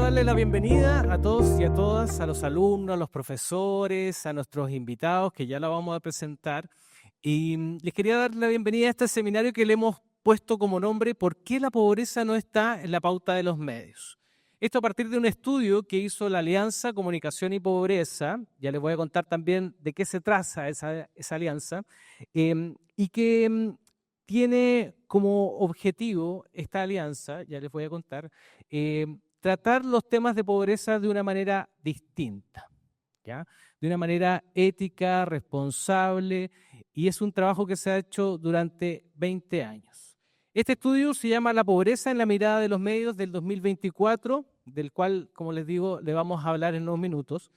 quiero darle la bienvenida a todos y a todas, a los alumnos, a los profesores, a nuestros invitados, que ya la vamos a presentar. Y les quería dar la bienvenida a este seminario que le hemos puesto como nombre ¿Por qué la pobreza no está en la pauta de los medios? Esto a partir de un estudio que hizo la Alianza Comunicación y Pobreza, ya les voy a contar también de qué se trata esa alianza, y que tiene como objetivo esta alianza, ya les voy a contar, tratar los temas de pobreza de una manera distinta, ¿ya? De una manera ética, responsable, y es un trabajo que se ha hecho durante 20 años. Este estudio se llama La pobreza en la mirada de los medios del 2024, del cual, como les digo, le vamos a hablar en unos minutos,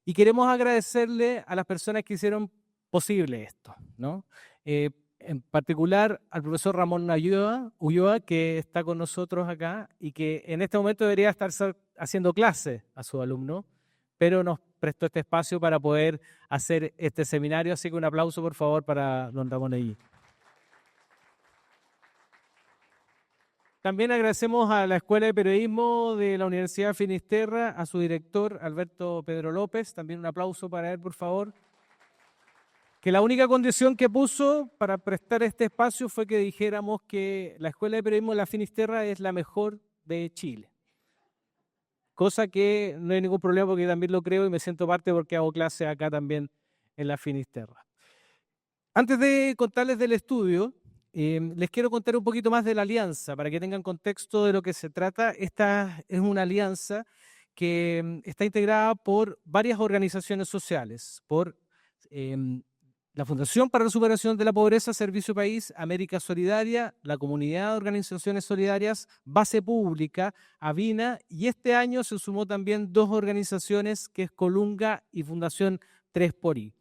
y queremos agradecerle a las personas que hicieron posible esto, ¿no? En particular al profesor Ramón Ulloa, que está con nosotros acá y que en este momento debería estar haciendo clase a su alumno, pero nos prestó este espacio para poder hacer este seminario, así que un aplauso por favor para don Ramón allí. También agradecemos a la Escuela de Periodismo de la Universidad de Finisterra, a su director Alberto Pedro López, también un aplauso para él por favor. Que la única condición que puso para prestar este espacio fue que dijéramos que la Escuela de Periodismo de la Finisterra es la mejor de Chile. Cosa que no hay ningún problema porque también lo creo y me siento parte porque hago clase acá también en la Finisterra. Antes de contarles del estudio, les quiero contar un poquito más de la alianza para que tengan contexto de lo que se trata. Esta es una alianza que está integrada por varias organizaciones sociales, por la Fundación para la Superación de la Pobreza, Servicio País, América Solidaria, la Comunidad de Organizaciones Solidarias, Base Pública, Avina, y este año se sumó también dos organizaciones que es Colunga y Fundación 3xI.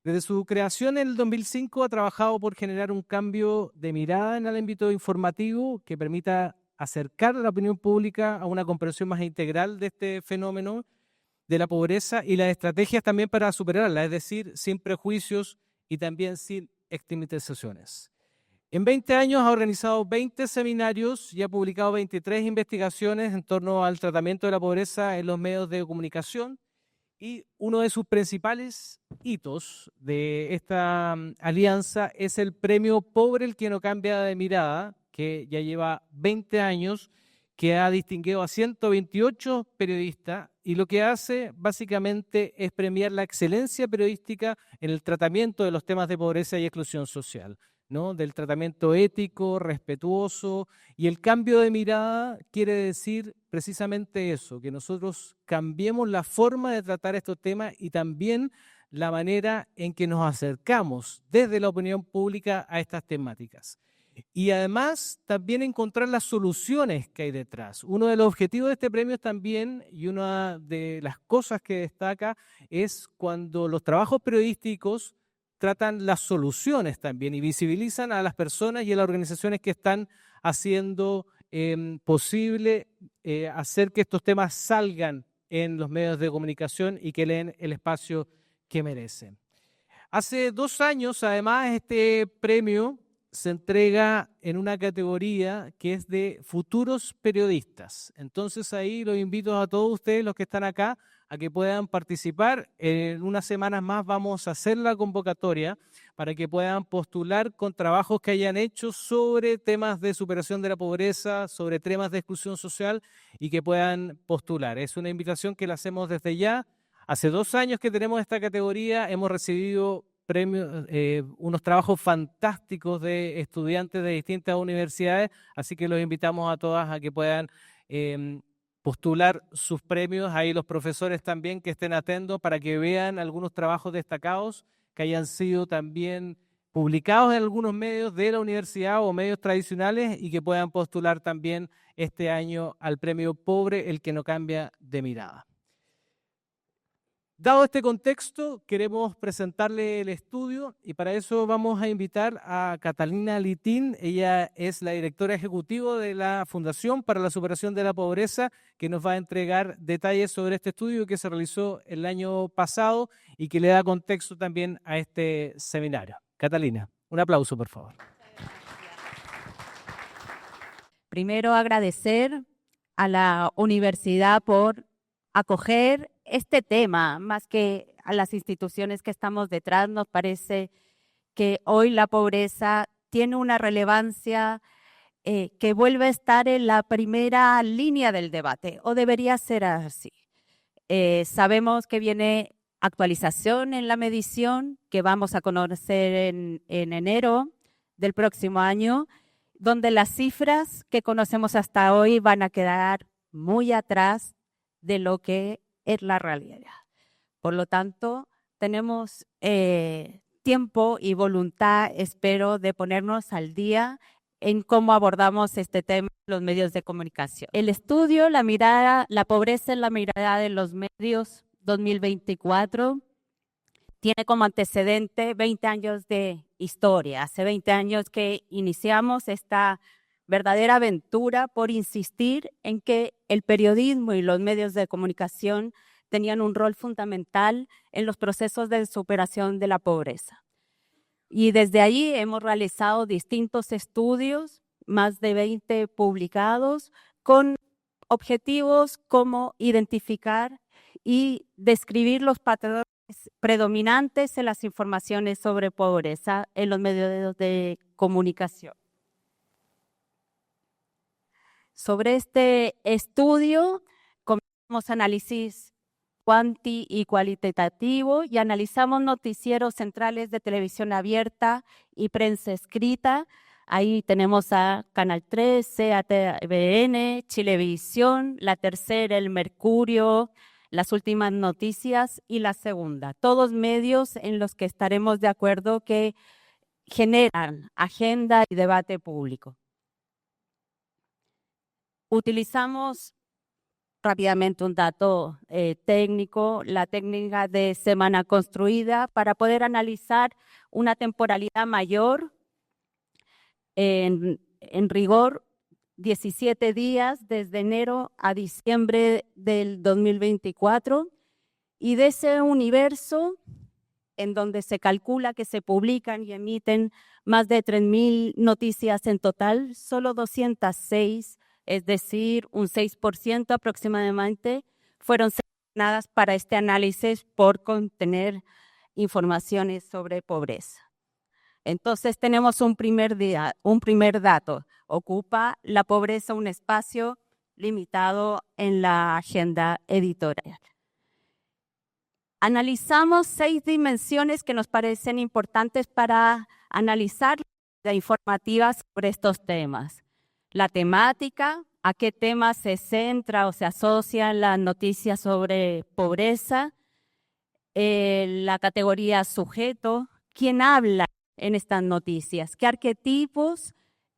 Desde su creación en el 2005 ha trabajado por generar un cambio de mirada en el ámbito informativo que permita acercar a la opinión pública a una comprensión más integral de este fenómeno de la pobreza y las estrategias también para superarla, es decir, sin prejuicios y también sin estigmatizaciones. En 20 años ha organizado 20 seminarios y ha publicado 23 investigaciones en torno al tratamiento de la pobreza en los medios de comunicación, y uno de sus principales hitos de esta alianza es el premio Pobre el que no cambia de mirada, que ya lleva 20 años, que ha distinguido a 128 periodistas y lo que hace básicamente es premiar la excelencia periodística en el tratamiento de los temas de pobreza y exclusión social, ¿no? Del tratamiento ético, respetuoso, y el cambio de mirada quiere decir precisamente eso, que nosotros cambiemos la forma de tratar estos temas y también la manera en que nos acercamos desde la opinión pública a estas temáticas. Y además también encontrar las soluciones que hay detrás. Uno de los objetivos de este premio también, y una de las cosas que destaca, es cuando los trabajos periodísticos tratan las soluciones también y visibilizan a las personas y a las organizaciones que están haciendo posible hacer que estos temas salgan en los medios de comunicación y que le den el espacio que merecen. Hace 2 años, además, este premio se entrega en una categoría que es de futuros periodistas. Entonces ahí los invito a todos ustedes, los que están acá, a que puedan participar. En unas semanas más vamos a hacer la convocatoria para que puedan postular con trabajos que hayan hecho sobre temas de superación de la pobreza, sobre temas de exclusión social y que puedan postular. Es una invitación que la hacemos desde ya. Hace 2 años que tenemos esta categoría, hemos recibido premios, unos trabajos fantásticos de estudiantes de distintas universidades, así que los invitamos a todas a que puedan postular sus premios. Ahí los profesores también que estén atentos para que vean algunos trabajos destacados que hayan sido también publicados en algunos medios de la universidad o medios tradicionales y que puedan postular también este año al premio Pobre el que no cambia de mirada. Dado este contexto, queremos presentarle el estudio y para eso vamos a invitar a Catalina Litín. Ella es la directora ejecutiva de la Fundación para la Superación de la Pobreza, que nos va a entregar detalles sobre este estudio que se realizó el año pasado y que le da contexto también a este seminario. Catalina, un aplauso, por favor. Primero, agradecer a la universidad por acoger este tema, más que a las instituciones que estamos detrás. Nos parece que hoy la pobreza tiene una relevancia que vuelve a estar en la primera línea del debate, o debería ser así. Sabemos que viene actualización en la medición que vamos a conocer en enero del próximo año, donde las cifras que conocemos hasta hoy van a quedar muy atrás de lo que es la realidad. Por lo tanto, tenemos tiempo y voluntad, espero, de ponernos al día en cómo abordamos este tema en los medios de comunicación. El estudio, la pobreza en la mirada de los medios 2024, tiene como antecedente 20 años de historia. Hace 20 años que iniciamos esta verdadera aventura por insistir en que el periodismo y los medios de comunicación tenían un rol fundamental en los procesos de superación de la pobreza. Y desde ahí hemos realizado distintos estudios, más de 20 publicados, con objetivos como identificar y describir los patrones predominantes en las informaciones sobre pobreza en los medios de comunicación. Sobre este estudio, comenzamos análisis cuanti y cualitativo y analizamos noticieros centrales de televisión abierta y prensa escrita. Ahí tenemos a Canal 13, a TVN, Chilevisión, La Tercera, El Mercurio, Las Últimas Noticias y La Segunda. Todos medios en los que estaremos de acuerdo que generan agenda y debate público. Utilizamos rápidamente un dato técnico, la técnica de semana construida, para poder analizar una temporalidad mayor, en rigor 17 días desde enero a diciembre del 2024, y de ese universo en donde se calcula que se publican y emiten más de 3.000 noticias en total, solo 206, es decir, un 6% aproximadamente, fueron seleccionadas para este análisis por contener informaciones sobre pobreza. Entonces tenemos un primer dato. Ocupa la pobreza un espacio limitado en la agenda editorial. Analizamos 6 dimensiones que nos parecen importantes para analizar la informativa sobre estos temas. La temática, a qué temas se centra o se asocian las noticias sobre pobreza. La categoría sujeto, quién habla en estas noticias, qué arquetipos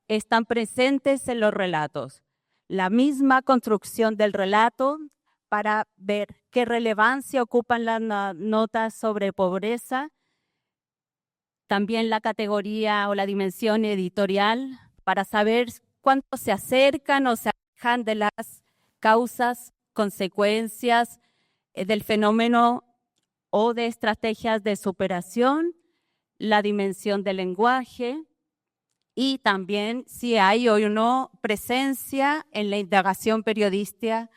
están presentes en los relatos. La misma construcción del relato para ver qué relevancia ocupan las notas sobre pobreza. También la categoría o la dimensión editorial para saber cuánto se acercan o se alejan de las causas, consecuencias del fenómeno o de estrategias de superación. La dimensión del lenguaje y también si hay o no presencia en la indagación periodística.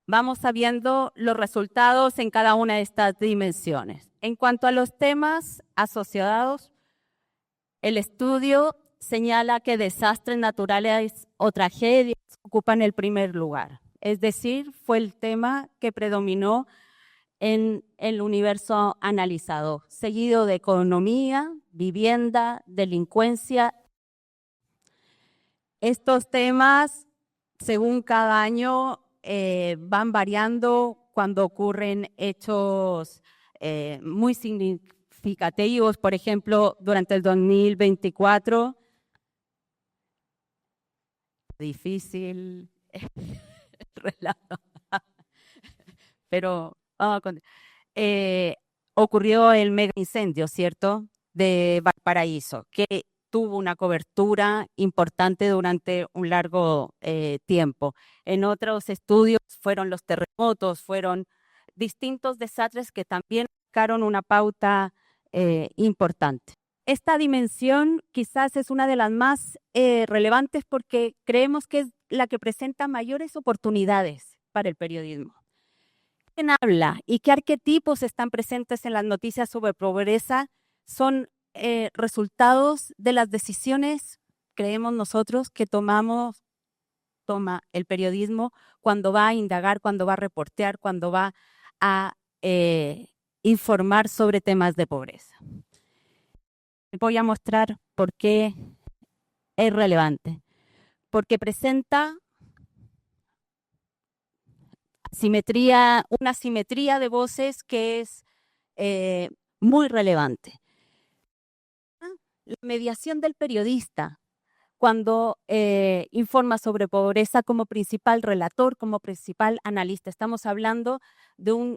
Vamos sabiendo los resultados en cada una de estas dimensiones. En cuanto a los temas asociados, el estudio señala que desastres naturales o tragedias ocupan el primer lugar. Es decir, fue el tema que predominó en el universo analizado, seguido de economía, vivienda, delincuencia. Estos temas, según cada año, van variando cuando ocurren hechos muy significativos. Por ejemplo, durante el 2024, difícil relato, pero ocurrió el mega incendio, ¿cierto?, de Valparaíso, que tuvo una cobertura importante durante un largo tiempo. En otros estudios fueron los terremotos, fueron distintos desastres que también marcaron una pauta importante. Esta dimensión quizás es una de las más relevantes porque creemos que es la que presenta mayores oportunidades para el periodismo. ¿Quién habla y qué arquetipos están presentes en las noticias sobre pobreza? Son resultados de las decisiones, creemos nosotros, que toma el periodismo cuando va a indagar, cuando va a reportear, cuando va a informar sobre temas de pobreza. Voy a mostrar por qué es relevante. Porque presenta una simetría de voces que es muy relevante. La mediación del periodista cuando informa sobre pobreza como principal relator, como principal analista. Estamos hablando de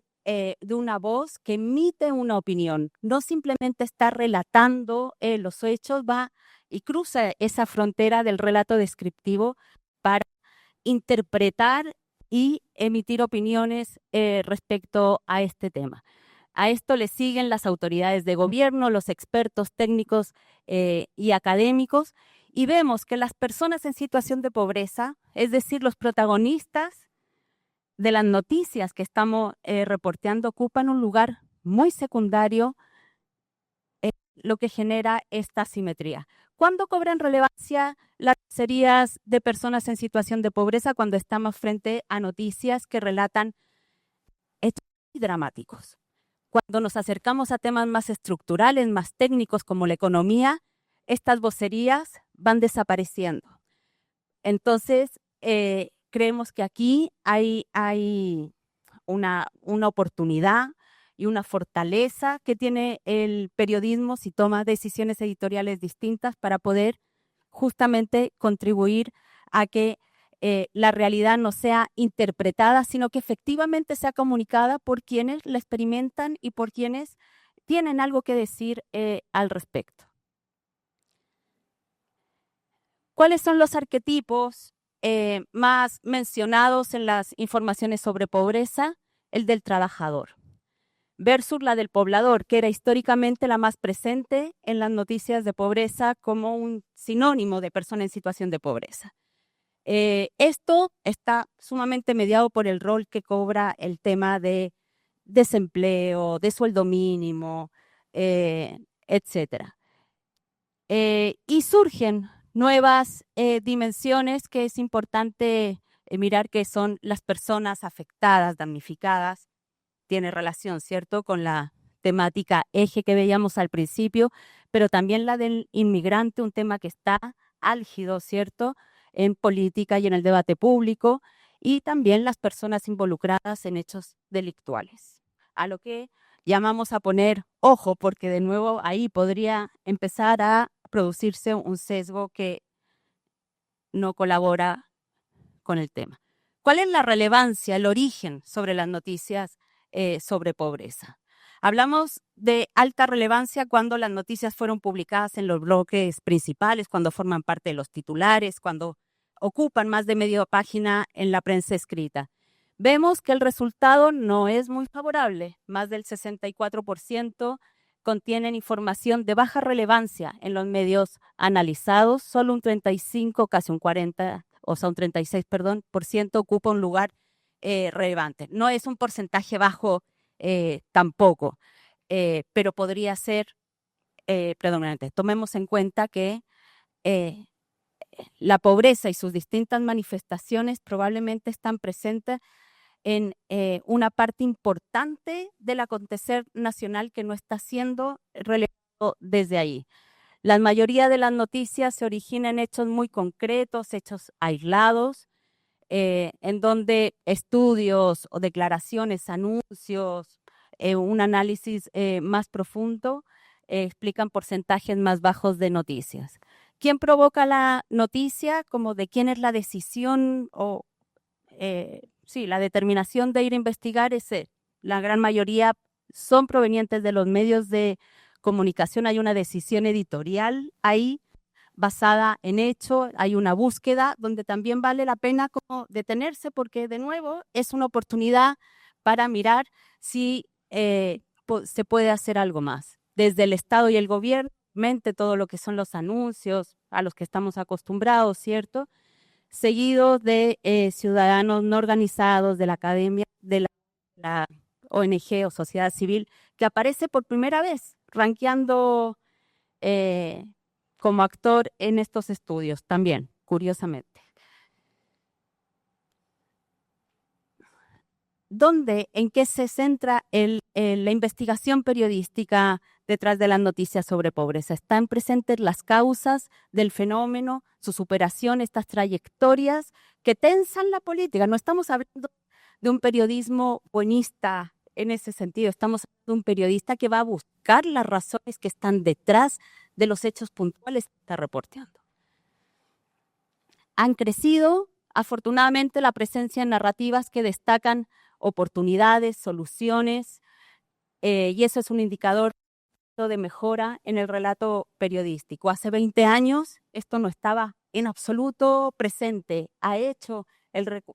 una voz que emite una opinión, no simplemente está relatando los hechos, va y cruza esa frontera del relato descriptivo para interpretar y emitir opiniones respecto a este tema. A esto le siguen las autoridades de gobierno, los expertos técnicos y académicos, y vemos que las personas en situación de pobreza, es decir, los protagonistas de las noticias que estamos reporteando, ocupan un lugar muy secundario, lo que genera esta asimetría. ¿Cuándo cobran relevancia las series de personas en situación de pobreza? Cuando estamos frente a noticias que relatan hechos dramáticos. Cuando nos acercamos a temas más estructurales, más técnicos como la economía, estas vocerías van desapareciendo. Entonces, creemos que aquí hay una oportunidad y una fortaleza que tiene el periodismo si toma decisiones editoriales distintas para poder justamente contribuir a que la realidad no sea interpretada, sino que efectivamente sea comunicada por quienes la experimentan y por quienes tienen algo que decir al respecto. ¿Cuáles son los arquetipos más mencionados en las informaciones sobre pobreza? El del trabajador versus la del poblador, que era históricamente la más presente en las noticias de pobreza como un sinónimo de persona en situación de pobreza. Esto está sumamente mediado por el rol que cobra el tema de desempleo, de sueldo mínimo, etcétera. Y surgen nuevas dimensiones que es importante mirar, que son las personas afectadas, damnificadas. Tiene relación, ¿cierto?, con la temática eje que veíamos al principio, pero también la del inmigrante, un tema que está álgido, ¿cierto?, en política y en el debate público, y también las personas involucradas en hechos delictuales, a lo que llamamos a poner ojo, porque de nuevo ahí podría empezar a producirse un sesgo que no colabora con el tema. ¿Cuál es la relevancia, el origen sobre las noticias sobre pobreza? Hablamos de alta relevancia cuando las noticias fueron publicadas en los bloques principales, cuando forman parte de los titulares, cuando ocupan más de media página en la prensa escrita. Vemos que el resultado no es muy favorable. Más del 64% contienen información de baja relevancia en los medios analizados. Solo un 35, casi un 40, o sea, un 36, por ciento ocupa un lugar relevante. No es un porcentaje bajo tampoco, pero podría ser predominante. Tomemos en cuenta que la pobreza y sus distintas manifestaciones probablemente están presentes en una parte importante del acontecer nacional que no está siendo relevado desde ahí. La mayoría de las noticias se originan en hechos muy concretos, hechos aislados, en donde estudios o declaraciones, anuncios, un análisis más profundo explican porcentajes más bajos de noticias. ¿Quién provoca la noticia? Como de quién es la decisión o la determinación de ir a investigar, la gran mayoría son provenientes de los medios de comunicación. Hay una decisión editorial ahí basada en hecho, hay una búsqueda donde también vale la pena como detenerse, porque de nuevo es una oportunidad para mirar si se puede hacer algo más. Desde el Estado y el gobierno, todo lo que son los anuncios a los que estamos acostumbrados, ¿cierto? seguido de ciudadanos no organizados, de la academia, de la ONG o sociedad civil, que aparece por primera vez rankeando como actor en estos estudios también, curiosamente. ¿En qué se centra la investigación periodística detrás de las noticias sobre pobreza? Están presentes las causas del fenómeno, su superación, estas trayectorias que tensan la política. No estamos hablando de un periodismo buenista en ese sentido, estamos hablando de un periodista que va a buscar las razones que están detrás de los hechos puntuales que está reporteando. Han crecido, afortunadamente, la presencia en narrativas que destacan oportunidades, soluciones, y eso es un indicador de mejora en el relato periodístico. Hace 20 años esto no estaba en absoluto presente. Ha hecho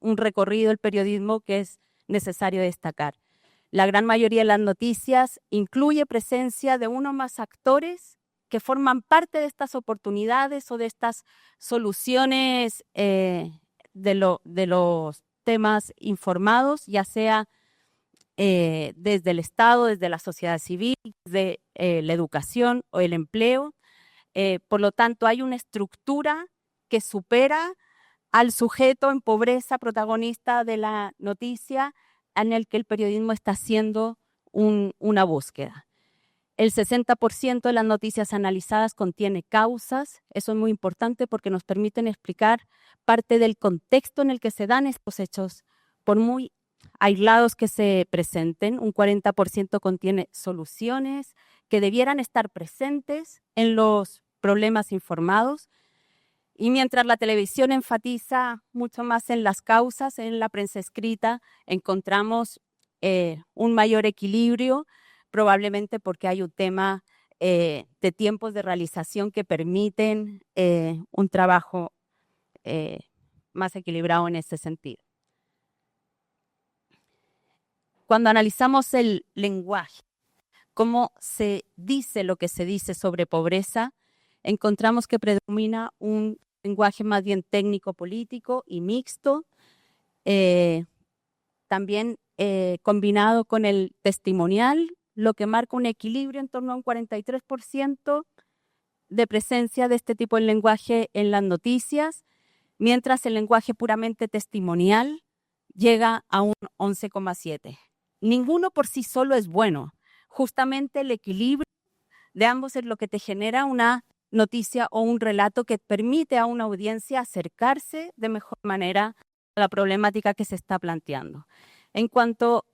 un recorrido el periodismo que es necesario destacar. La gran mayoría de las noticias incluye presencia de uno o más actores que forman parte de estas oportunidades o de estas soluciones de los temas informados, ya sea desde el Estado, desde la sociedad civil, desde la educación o el empleo. Por lo tanto, hay una estructura que supera al sujeto en pobreza protagonista de la noticia en el que el periodismo está haciendo una búsqueda. El 60% de las noticias analizadas contiene causas. Eso es muy importante porque nos permiten explicar parte del contexto en el que se dan estos hechos, por muy aislados que se presenten. Un 40% contiene soluciones que debieran estar presentes en los problemas informados. Y mientras la televisión enfatiza mucho más en las causas, en la prensa escrita encontramos un mayor equilibrio, probablemente porque hay un tema de tiempos de realización que permiten un trabajo más equilibrado en ese sentido. Cuando analizamos el lenguaje, cómo se dice lo que se dice sobre pobreza, encontramos que predomina un lenguaje más bien técnico-político y mixto, también combinado con el testimonial, lo que marca un equilibrio en torno a un 43% de presencia de este tipo de lenguaje en las noticias, mientras el lenguaje puramente testimonial llega a un 11,7%. Ninguno por sí solo es bueno. Justamente el equilibrio de ambos es lo que te genera una noticia o un relato que permite a una audiencia acercarse de mejor manera a la problemática que se está planteando. En cuanto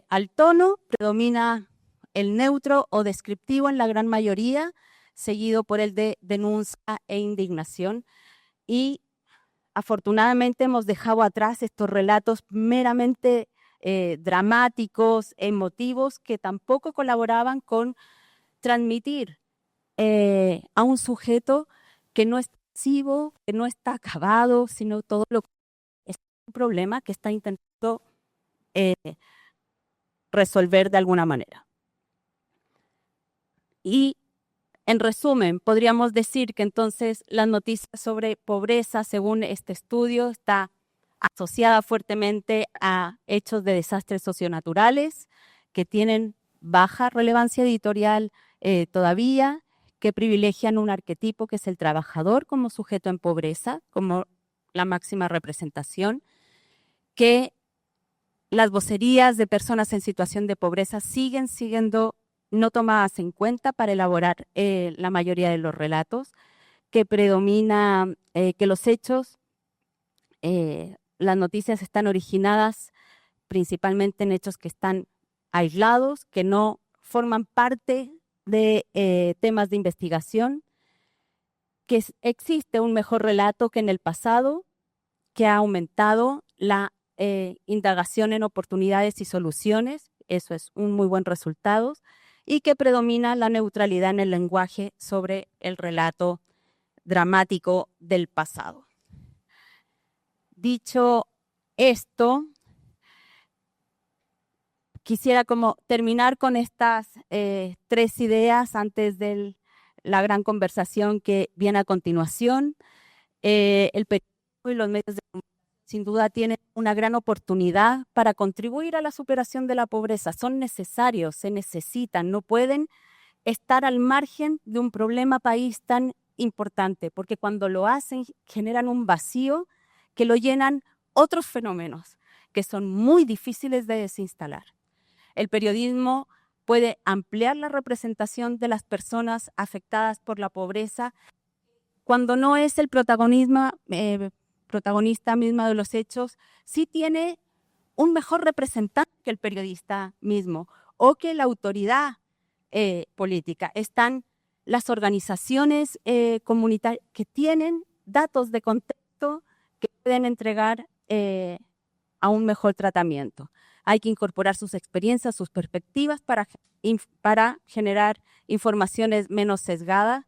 al tono, predomina el neutro o descriptivo en la gran mayoría, seguido por el de denuncia e indignación. Y afortunadamente hemos dejado atrás estos relatos meramente dramáticos, emotivos, que tampoco colaboraban con transmitir a un sujeto que no es pasivo, que no está acabado, sino todo lo que es un problema que está intentando resolver de alguna manera. Y en resumen, podríamos decir que entonces las noticias sobre pobreza, según este estudio, está asociada fuertemente a hechos de desastres socionaturales que tienen baja relevancia editorial todavía, que privilegian un arquetipo que es el trabajador como sujeto en pobreza, como la máxima representación, que las vocerías de personas en situación de pobreza siguen siendo no tomadas en cuenta para elaborar la mayoría de los relatos, que predomina que los hechos, las noticias están originadas principalmente en hechos que están aislados, que no forman parte de temas de investigación, que existe un mejor relato que en el pasado, que ha aumentado la indagación en oportunidades y soluciones, eso es un muy buen resultado, y que predomina la neutralidad en el lenguaje sobre el relato dramático del pasado. Dicho esto, quisiera como terminar con estas 3 ideas antes de la gran conversación que viene a continuación. El periodismo y los medios de comunicación sin duda tienen una gran oportunidad para contribuir a la superación de la pobreza. Son necesarios, se necesitan, no pueden estar al margen de un problema país tan importante, porque cuando lo hacen generan un vacío que lo llenan otros fenómenos que son muy difíciles de desinstalar. El periodismo puede ampliar la representación de las personas afectadas por la pobreza cuando no es el protagonista misma de los hechos, sí tiene un mejor representante que el periodista mismo o que la autoridad política. Están las organizaciones comunitarias que tienen datos de contexto que pueden entregar a un mejor tratamiento. Hay que incorporar sus experiencias, sus perspectivas para generar informaciones menos sesgadas.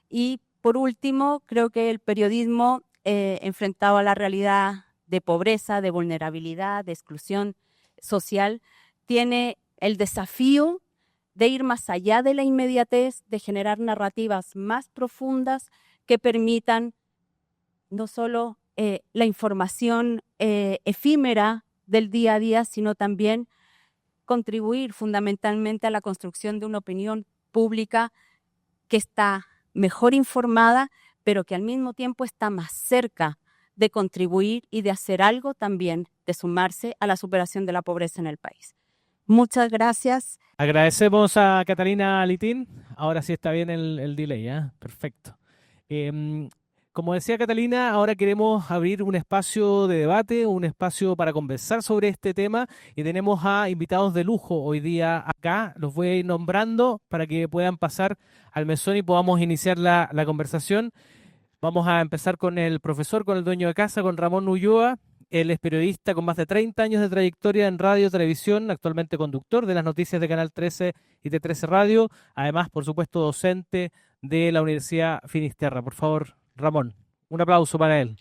Y por último, creo que el periodismo enfrentado a la realidad de pobreza, de vulnerabilidad, de exclusión social, tiene el desafío de ir más allá de la inmediatez, de generar narrativas más profundas que permitan no solo la información efímera del día a día, sino también contribuir fundamentalmente a la construcción de una opinión pública que está mejor informada, pero que al mismo tiempo está más cerca de contribuir y de hacer algo también, de sumarse a la superación de la pobreza en el país. Muchas gracias. Agradecemos a Catalina Litín. Ahora sí está bien el delay, ¿eh? Perfecto. Como decía Catalina, ahora queremos abrir un espacio de debate, un espacio para conversar sobre este tema y tenemos a invitados de lujo hoy día acá. Los voy a ir nombrando para que puedan pasar al mesón y podamos iniciar la conversación. Vamos a empezar con el profesor, con el dueño de casa, con Ramón Ulloa. Él es periodista con más de 30 años de trayectoria en radio y televisión, actualmente conductor de las noticias de Canal 13 y de 13 Radio. Además, por supuesto, docente de la Universidad Finisterra. Por favor, Ramón, un aplauso para él.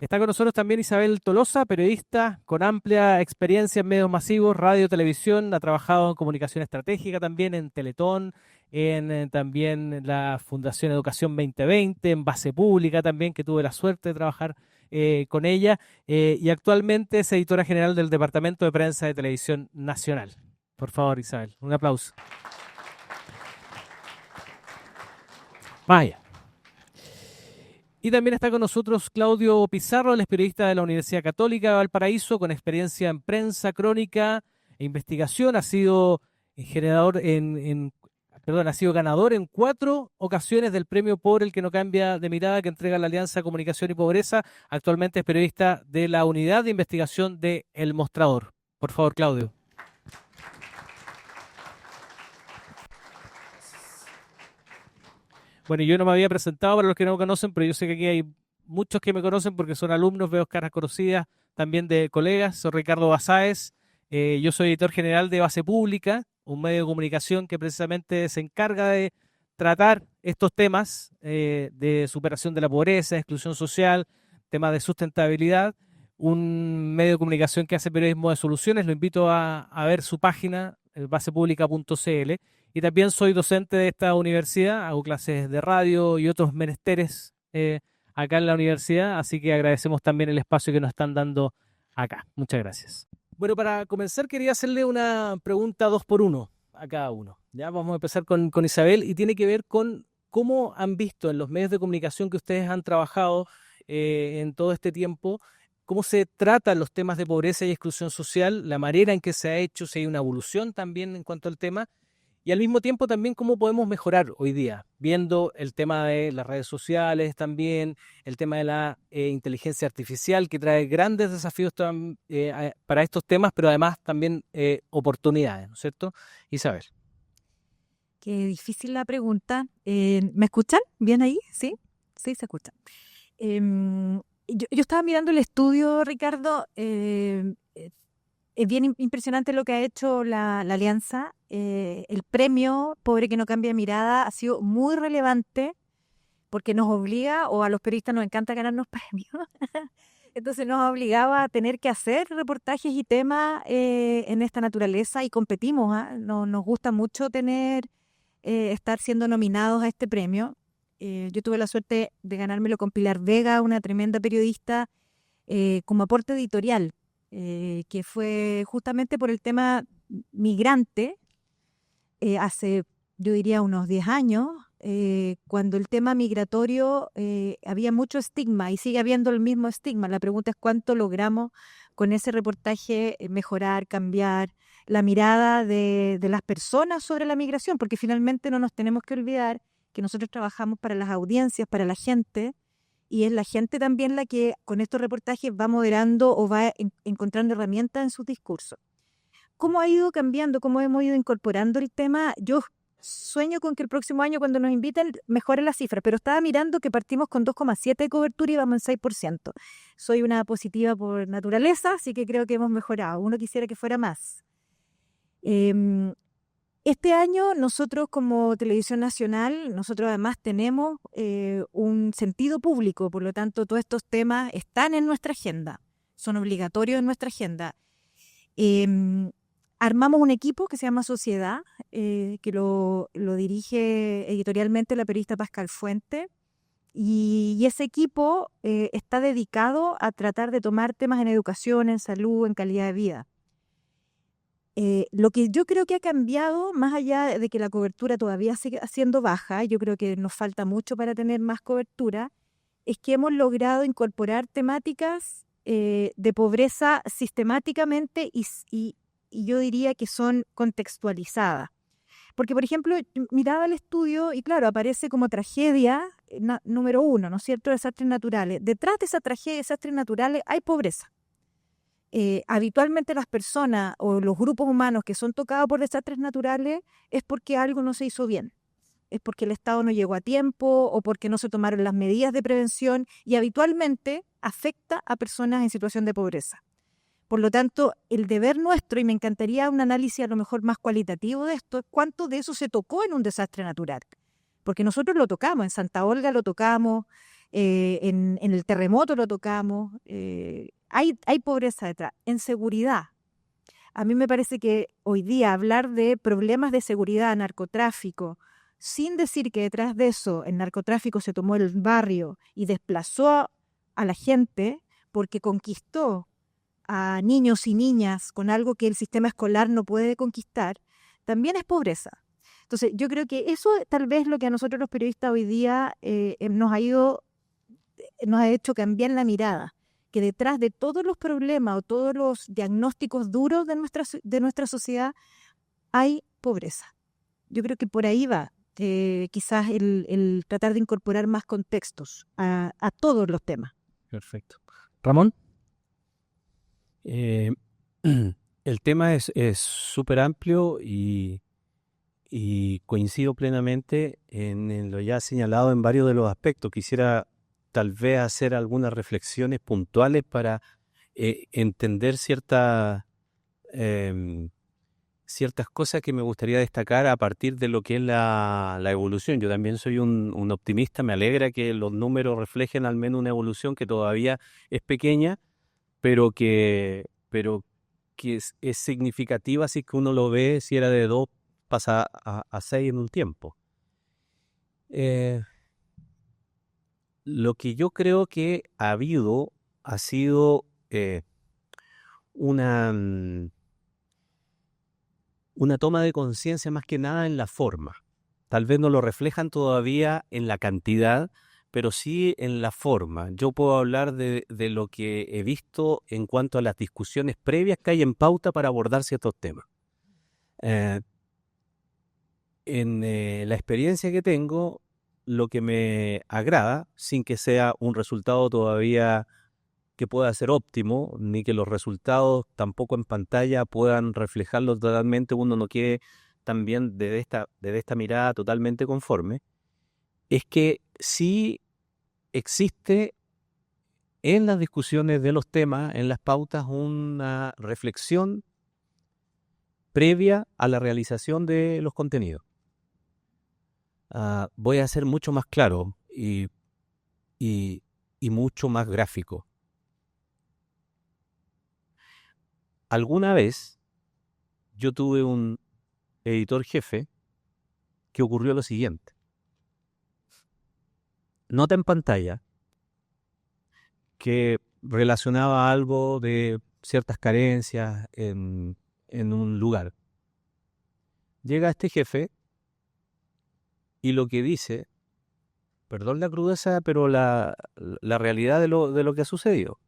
Está con nosotros también Isabel Tolosa, periodista con amplia experiencia en medios masivos, radio, televisión. Ha trabajado en comunicación estratégica también en Teletón, también la Fundación Educación 2020, en Base Pública también, que tuve la suerte de trabajar con ella. Y actualmente es editora general del Departamento de Prensa de Televisión Nacional. Por favor, Isabel, un aplauso. Vaya. Y también está con nosotros Claudio Pizarro, él es periodista de la Universidad Católica de Valparaíso, con experiencia en prensa, crónica e investigación. Ha sido ha sido ganador en 4 ocasiones del premio por el que no cambia de mirada que entrega la Alianza Comunicación y Pobreza. Actualmente es periodista de la Unidad de Investigación de El Mostrador. Por favor, Claudio. Bueno, yo no me había presentado para los que no me conocen, pero yo sé que aquí hay muchos que me conocen porque son alumnos, veo caras conocidas también de colegas. Soy Ricardo Basáez, yo soy editor general de Base Pública, un medio de comunicación que precisamente se encarga de tratar estos temas de superación de la pobreza, exclusión social, temas de sustentabilidad. Un medio de comunicación que hace periodismo de soluciones. Lo invito a ver su página, basepublica.cl. Y también soy docente de esta universidad, hago clases de radio y otros menesteres acá en la universidad, así que agradecemos también el espacio que nos están dando acá. Muchas gracias. Bueno, para comenzar quería hacerle una pregunta 2 por 1 a cada uno. Ya vamos a empezar con Isabel y tiene que ver con cómo han visto en los medios de comunicación que ustedes han trabajado en todo este tiempo, cómo se tratan los temas de pobreza y exclusión social, la manera en que se ha hecho, si hay una evolución también en cuanto al tema. Y al mismo tiempo también cómo podemos mejorar hoy día, viendo el tema de las redes sociales también, el tema de la inteligencia artificial que trae grandes desafíos para estos temas, pero además también oportunidades, ¿no es cierto? Isabel. Qué difícil la pregunta. ¿Me escuchan? ¿Bien ahí? ¿Sí? Sí, se escucha. Yo estaba mirando el estudio, Ricardo. Es bien impresionante lo que ha hecho la Alianza. El premio Pobre que no cambia de mirada ha sido muy relevante porque nos obliga, o a los periodistas nos encanta ganarnos premios, entonces nos obligaba a tener que hacer reportajes y temas en esta naturaleza y competimos. Nos gusta mucho tener estar siendo nominados a este premio. Yo tuve la suerte de ganármelo con Pilar Vega, una tremenda periodista, como aporte editorial, que fue justamente por el tema migrante, hace, yo diría, unos 10 años, cuando el tema migratorio había mucho estigma y sigue habiendo el mismo estigma. La pregunta es cuánto logramos con ese reportaje mejorar, cambiar la mirada de las personas sobre la migración, porque finalmente no nos tenemos que olvidar que nosotros trabajamos para las audiencias, para la gente, y es la gente también la que con estos reportajes va moderando o va encontrando herramientas en sus discursos. ¿Cómo ha ido cambiando? ¿Cómo hemos ido incorporando el tema? Yo sueño con que el próximo año, cuando nos inviten, mejoren las cifras, pero estaba mirando que partimos con 2,7 de cobertura y vamos en 6%. Soy una positiva por naturaleza, así que creo que hemos mejorado. Uno quisiera que fuera más. Este año nosotros como Televisión Nacional, nosotros además tenemos un sentido público, por lo tanto todos estos temas están en nuestra agenda, son obligatorios en nuestra agenda. Armamos un equipo que se llama Sociedad, que lo dirige editorialmente la periodista Pascal Fuente, y ese equipo está dedicado a tratar de tomar temas en educación, en salud, en calidad de vida. Lo que yo creo que ha cambiado, más allá de que la cobertura todavía sigue siendo baja, yo creo que nos falta mucho para tener más cobertura, es que hemos logrado incorporar temáticas de pobreza sistemáticamente y yo diría que son contextualizadas. Porque, por ejemplo, miraba el estudio y claro, aparece como tragedia número 1, ¿no es cierto?, desastres naturales. Detrás de esa tragedia de desastres naturales hay pobreza. Habitualmente las personas o los grupos humanos que son tocados por desastres naturales es porque algo no se hizo bien, es porque el Estado no llegó a tiempo o porque no se tomaron las medidas de prevención y habitualmente afecta a personas en situación de pobreza. Por lo tanto, el deber nuestro, y me encantaría un análisis a lo mejor más cualitativo de esto, es cuánto de eso se tocó en un desastre natural. Porque nosotros lo tocamos, en Santa Olga lo tocamos, en el terremoto lo tocamos, hay pobreza detrás. En seguridad, a mí me parece que hoy día hablar de problemas de seguridad, narcotráfico, sin decir que detrás de eso el narcotráfico se tomó el barrio y desplazó a la gente porque conquistó a niños y niñas con algo que el sistema escolar no puede conquistar, también es pobreza. Entonces, yo creo que eso tal vez lo que a nosotros los periodistas hoy día nos ha hecho cambiar la mirada, que detrás de todos los problemas o todos los diagnósticos duros de nuestra sociedad hay pobreza. Yo creo que por ahí va quizás el tratar de incorporar más contextos a todos los temas. Perfecto. Ramón. El tema es súper amplio y coincido plenamente en lo ya señalado en varios de los aspectos. Quisiera tal vez hacer algunas reflexiones puntuales para entender ciertas cosas que me gustaría destacar a partir de lo que es la evolución. Yo también soy un optimista, me alegra que los números reflejen al menos una evolución que todavía es pequeña, pero que es significativa si que uno lo ve, si era de 2 pasa a 6 en un tiempo. Lo que yo creo que ha sido una toma de conciencia más que nada en la forma. Tal vez no lo reflejan todavía en la cantidad, pero sí en la forma. Yo puedo hablar de lo que he visto en cuanto a las discusiones previas que hay en pauta para abordar ciertos temas. En la experiencia que tengo, lo que me agrada, sin que sea un resultado todavía que pueda ser óptimo, ni que los resultados tampoco en pantalla puedan reflejarlo totalmente, uno no quede también desde esta mirada totalmente conforme, es que sí existe en las discusiones de los temas, en las pautas, una reflexión previa a la realización de los contenidos. Voy a ser mucho más claro y mucho más gráfico. Alguna vez yo tuve un editor jefe que ocurrió lo siguiente. Nota en pantalla que relacionaba algo de ciertas carencias en un lugar. Llega este jefe y lo que dice, perdón la crudeza, pero la realidad de lo que ha sucedido.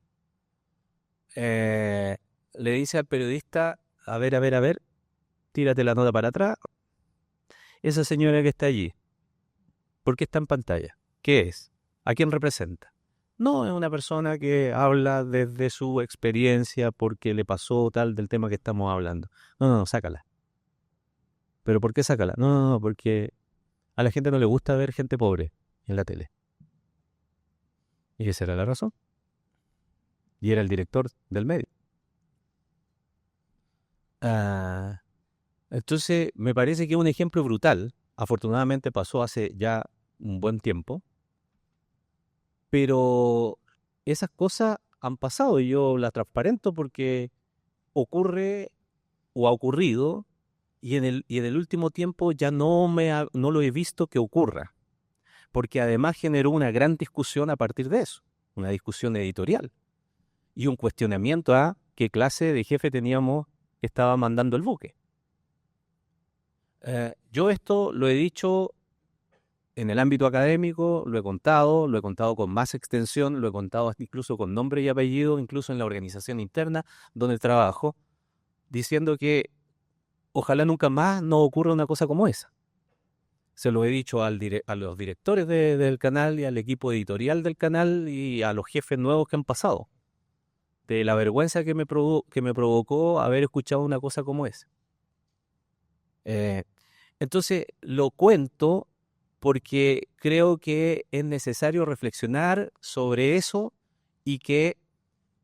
Le dice al periodista, a ver, tírate la nota para atrás. Esa señora que está allí, ¿por qué está en pantalla? ¿Qué es? ¿A quién representa? No, es una persona que habla desde su experiencia porque le pasó tal del tema que estamos hablando. No, sácala. ¿Pero por qué sácala? No, porque a la gente no le gusta ver gente pobre en la tele. Y esa era la razón. Y era el director del medio. Entonces, me parece que es un ejemplo brutal. Afortunadamente pasó hace ya un buen tiempo. Pero esas cosas han pasado y yo las transparento porque ocurre o ha ocurrido y en el último tiempo ya no lo he visto que ocurra. Porque además generó una gran discusión a partir de eso. Una discusión editorial. Y un cuestionamiento a qué clase de jefe teníamos que estaba mandando el buque. Yo esto lo he dicho en el ámbito académico, lo he contado con más extensión, lo he contado incluso con nombre y apellido, incluso en la organización interna donde trabajo, diciendo que ojalá nunca más no ocurra una cosa como esa. Se lo he dicho a los directores del canal y al equipo editorial del canal y a los jefes nuevos que han pasado, de la vergüenza que me provocó haber escuchado una cosa como esa. Entonces lo cuento porque creo que es necesario reflexionar sobre eso y que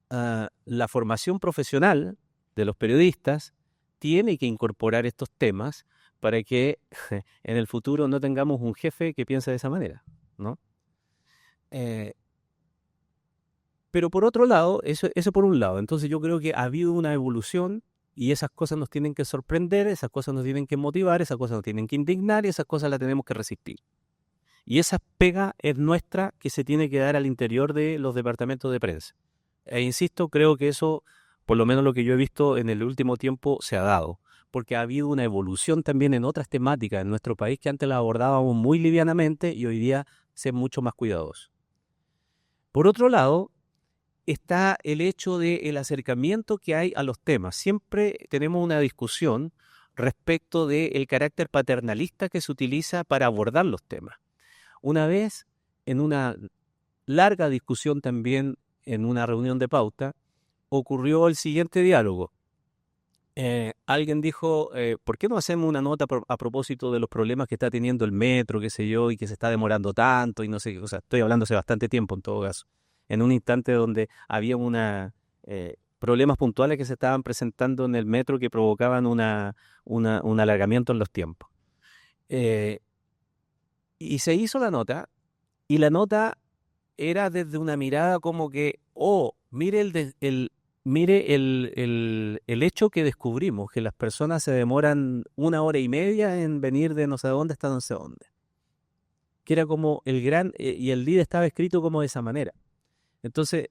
la formación profesional de los periodistas tiene que incorporar estos temas para que en el futuro no tengamos un jefe que piense de esa manera, ¿no? Pero por otro lado, eso por un lado, entonces yo creo que ha habido una evolución y esas cosas nos tienen que sorprender, esas cosas nos tienen que motivar, esas cosas nos tienen que indignar y esas cosas las tenemos que resistir. Y esa pega es nuestra que se tiene que dar al interior de los departamentos de prensa. E insisto, creo que eso, por lo menos lo que yo he visto en el último tiempo, se ha dado. Porque ha habido una evolución también en otras temáticas en nuestro país que antes las abordábamos muy livianamente y hoy día se es mucho más cuidadosos. Por otro lado, está el hecho del acercamiento que hay a los temas. Siempre tenemos una discusión respecto del carácter paternalista que se utiliza para abordar los temas. Una vez, en una larga discusión también en una reunión de pauta, ocurrió el siguiente diálogo. Alguien dijo, ¿por qué no hacemos una nota a propósito de los problemas que está teniendo el metro, qué sé yo, y que se está demorando tanto y no sé qué cosa? Estoy hablando hace bastante tiempo en todo caso. En un instante donde había problemas puntuales que se estaban presentando en el metro que provocaban un alargamiento en los tiempos. Y se hizo la nota, y la nota era desde una mirada como que, mire el hecho que descubrimos, que las personas se demoran 1 hora y media en venir de no sé dónde hasta no sé dónde. Que era como y el lead estaba escrito como de esa manera. Entonces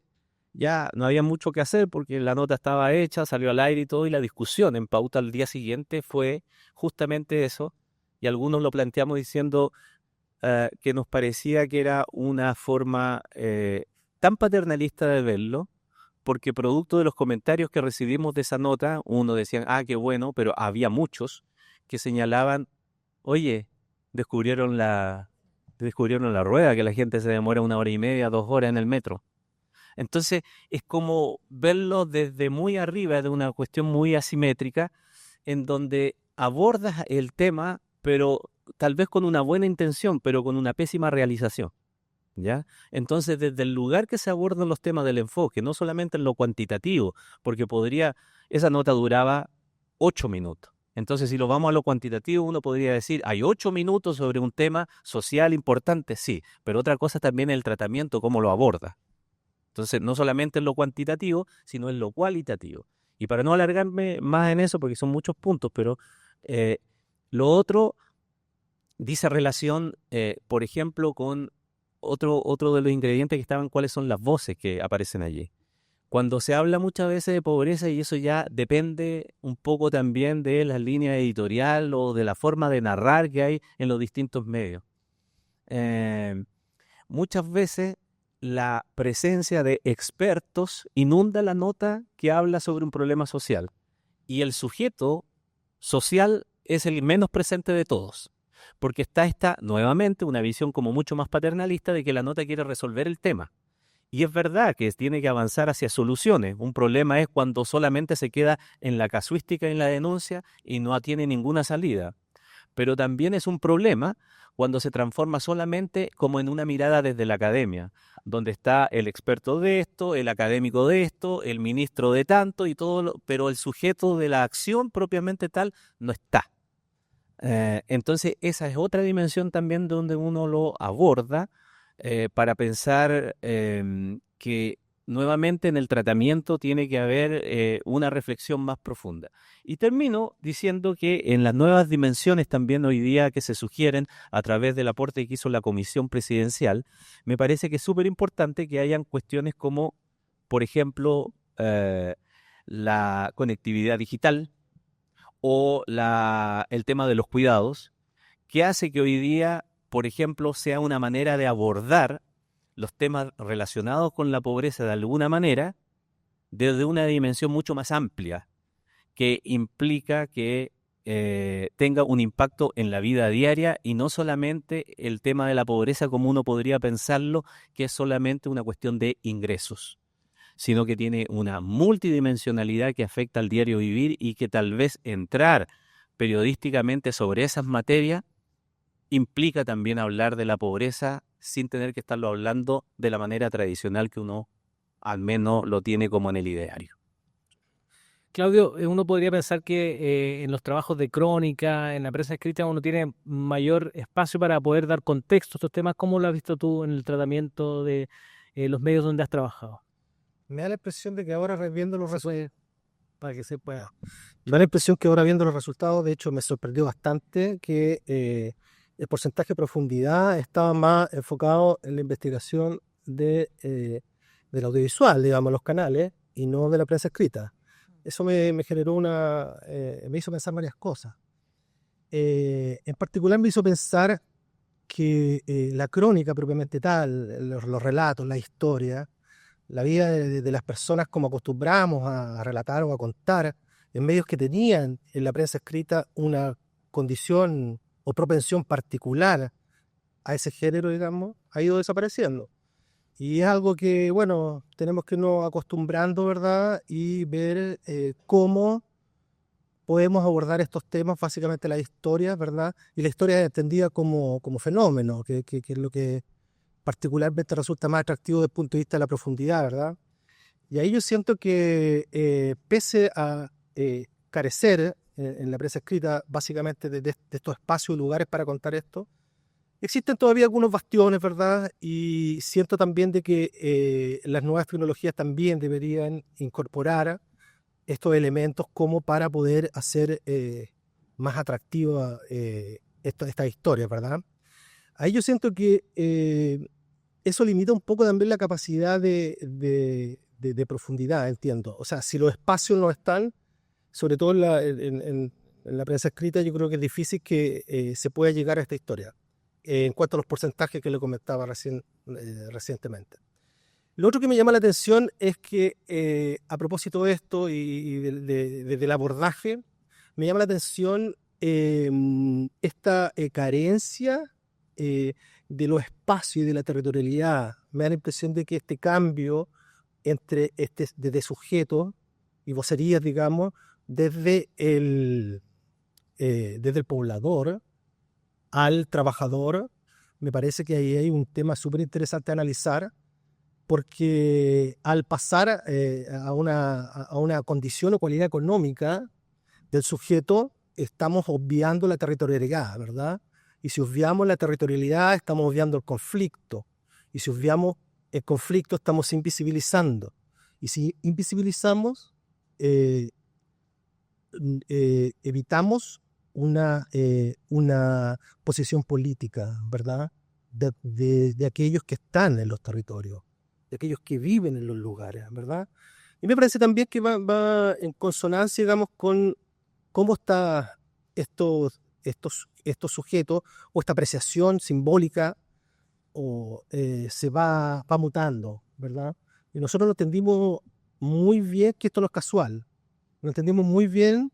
ya no había mucho que hacer porque la nota estaba hecha, salió al aire y todo, y la discusión en pauta al día siguiente fue justamente eso, y algunos lo planteamos diciendo que nos parecía que era una forma tan paternalista de verlo, porque producto de los comentarios que recibimos de esa nota, uno decía, qué bueno, pero había muchos que señalaban, oye, descubrieron la rueda, que la gente se demora 1 hora y media, 2 horas en el metro. Entonces es como verlo desde muy arriba, de una cuestión muy asimétrica, en donde abordas el tema, pero tal vez con una buena intención, pero con una pésima realización, ¿ya? Entonces, desde el lugar que se abordan los temas del enfoque, no solamente en lo cuantitativo, porque esa nota duraba 8 minutos. Entonces, si lo vamos a lo cuantitativo, uno podría decir, hay 8 minutos sobre un tema social importante, sí, pero otra cosa también es el tratamiento, cómo lo aborda. Entonces, no solamente en lo cuantitativo, sino en lo cualitativo. Y para no alargarme más en eso, porque son muchos puntos, pero lo otro dice relación, por ejemplo, con otro de los ingredientes que estaban, cuáles son las voces que aparecen allí. Cuando se habla muchas veces de pobreza, y eso ya depende un poco también de la línea editorial o de la forma de narrar que hay en los distintos medios. Muchas veces la presencia de expertos inunda la nota que habla sobre un problema social, y el sujeto social es el menos presente de todos, porque está nuevamente una visión como mucho más paternalista de que la nota quiere resolver el tema. Y es verdad que tiene que avanzar hacia soluciones. Un problema es cuando solamente se queda en la casuística y en la denuncia y no tiene ninguna salida. Pero también es un problema cuando se transforma solamente como en una mirada desde la academia, donde está el experto de esto, el académico de esto, el ministro de tanto y todo, pero el sujeto de la acción propiamente tal no está. Entonces esa es otra dimensión también donde uno lo aborda, para pensar que nuevamente en el tratamiento tiene que haber una reflexión más profunda. Y termino diciendo que en las nuevas dimensiones también hoy día que se sugieren a través del aporte que hizo la Comisión Presidencial, me parece que es súper importante que hayan cuestiones como, por ejemplo, la conectividad digital o el tema de los cuidados, que hace que hoy día, por ejemplo, sea una manera de abordar los temas relacionados con la pobreza de alguna manera desde una dimensión mucho más amplia, que implica que tenga un impacto en la vida diaria y no solamente el tema de la pobreza como uno podría pensarlo, que es solamente una cuestión de ingresos, sino que tiene una multidimensionalidad que afecta al diario vivir y que tal vez entrar periodísticamente sobre esas materias implica también hablar de la pobreza sin tener que estarlo hablando de la manera tradicional que uno al menos lo tiene como en el ideario. Claudio, uno podría pensar que en los trabajos de crónica, en la prensa escrita, uno tiene mayor espacio para poder dar contexto a estos temas. ¿Cómo lo has visto tú en el tratamiento de los medios donde has trabajado? Me da la impresión de que ahora viendo los resultados, Para que se pueda. me da la impresión que ahora viendo los resultados, de hecho me sorprendió bastante que el porcentaje de profundidad estaba más enfocado en la investigación del audiovisual, digamos, los canales, y no de la prensa escrita. Eso me generó me hizo pensar varias cosas. En particular me hizo pensar que la crónica propiamente tal, los relatos, la historia, la vida de las personas como acostumbramos a relatar o a contar, en medios que tenían en la prensa escrita una condición o propensión particular a ese género, digamos, ha ido desapareciendo. Y es algo que, bueno, tenemos que irnos acostumbrando, ¿verdad? Y ver cómo podemos abordar estos temas, básicamente la historia, ¿verdad? Y la historia es entendida como fenómeno, que es lo que particularmente resulta más atractivo desde el punto de vista de la profundidad, ¿verdad? Y ahí yo siento que pese a carecer en la prensa escrita básicamente de estos espacios y lugares para contar esto, existen todavía algunos bastiones, ¿verdad? Y siento también de que las nuevas tecnologías también deberían incorporar estos elementos como para poder hacer más atractiva esta historia, ¿verdad? Ahí yo siento que eso limita un poco también la capacidad de profundidad, entiendo. O sea, si los espacios no están, sobre todo en la prensa escrita, yo creo que es difícil que se pueda llegar a esta historia, en cuanto a los porcentajes que le comentaba recientemente. Lo otro que me llama la atención es que a propósito de esto y del abordaje, me llama la atención esta carencia de los espacios y de la territorialidad. Me da la impresión de que este cambio desde sujetos y vocerías, digamos, desde el poblador al trabajador, me parece que ahí hay un tema súper interesante a analizar, porque al pasar a una condición o cualidad económica del sujeto, estamos obviando la territorialidad, ¿verdad? Y si obviamos la territorialidad, estamos obviando el conflicto. Y si obviamos el conflicto, estamos invisibilizando. Y si invisibilizamos, evitamos una posición política, ¿verdad? De aquellos que están en los territorios, de aquellos que viven en los lugares, ¿verdad? Y me parece también que va en consonancia, digamos, con cómo está estos sujetos o esta apreciación simbólica se va mutando, ¿verdad? Y nosotros lo entendimos muy bien que esto no es casual. Lo entendimos muy bien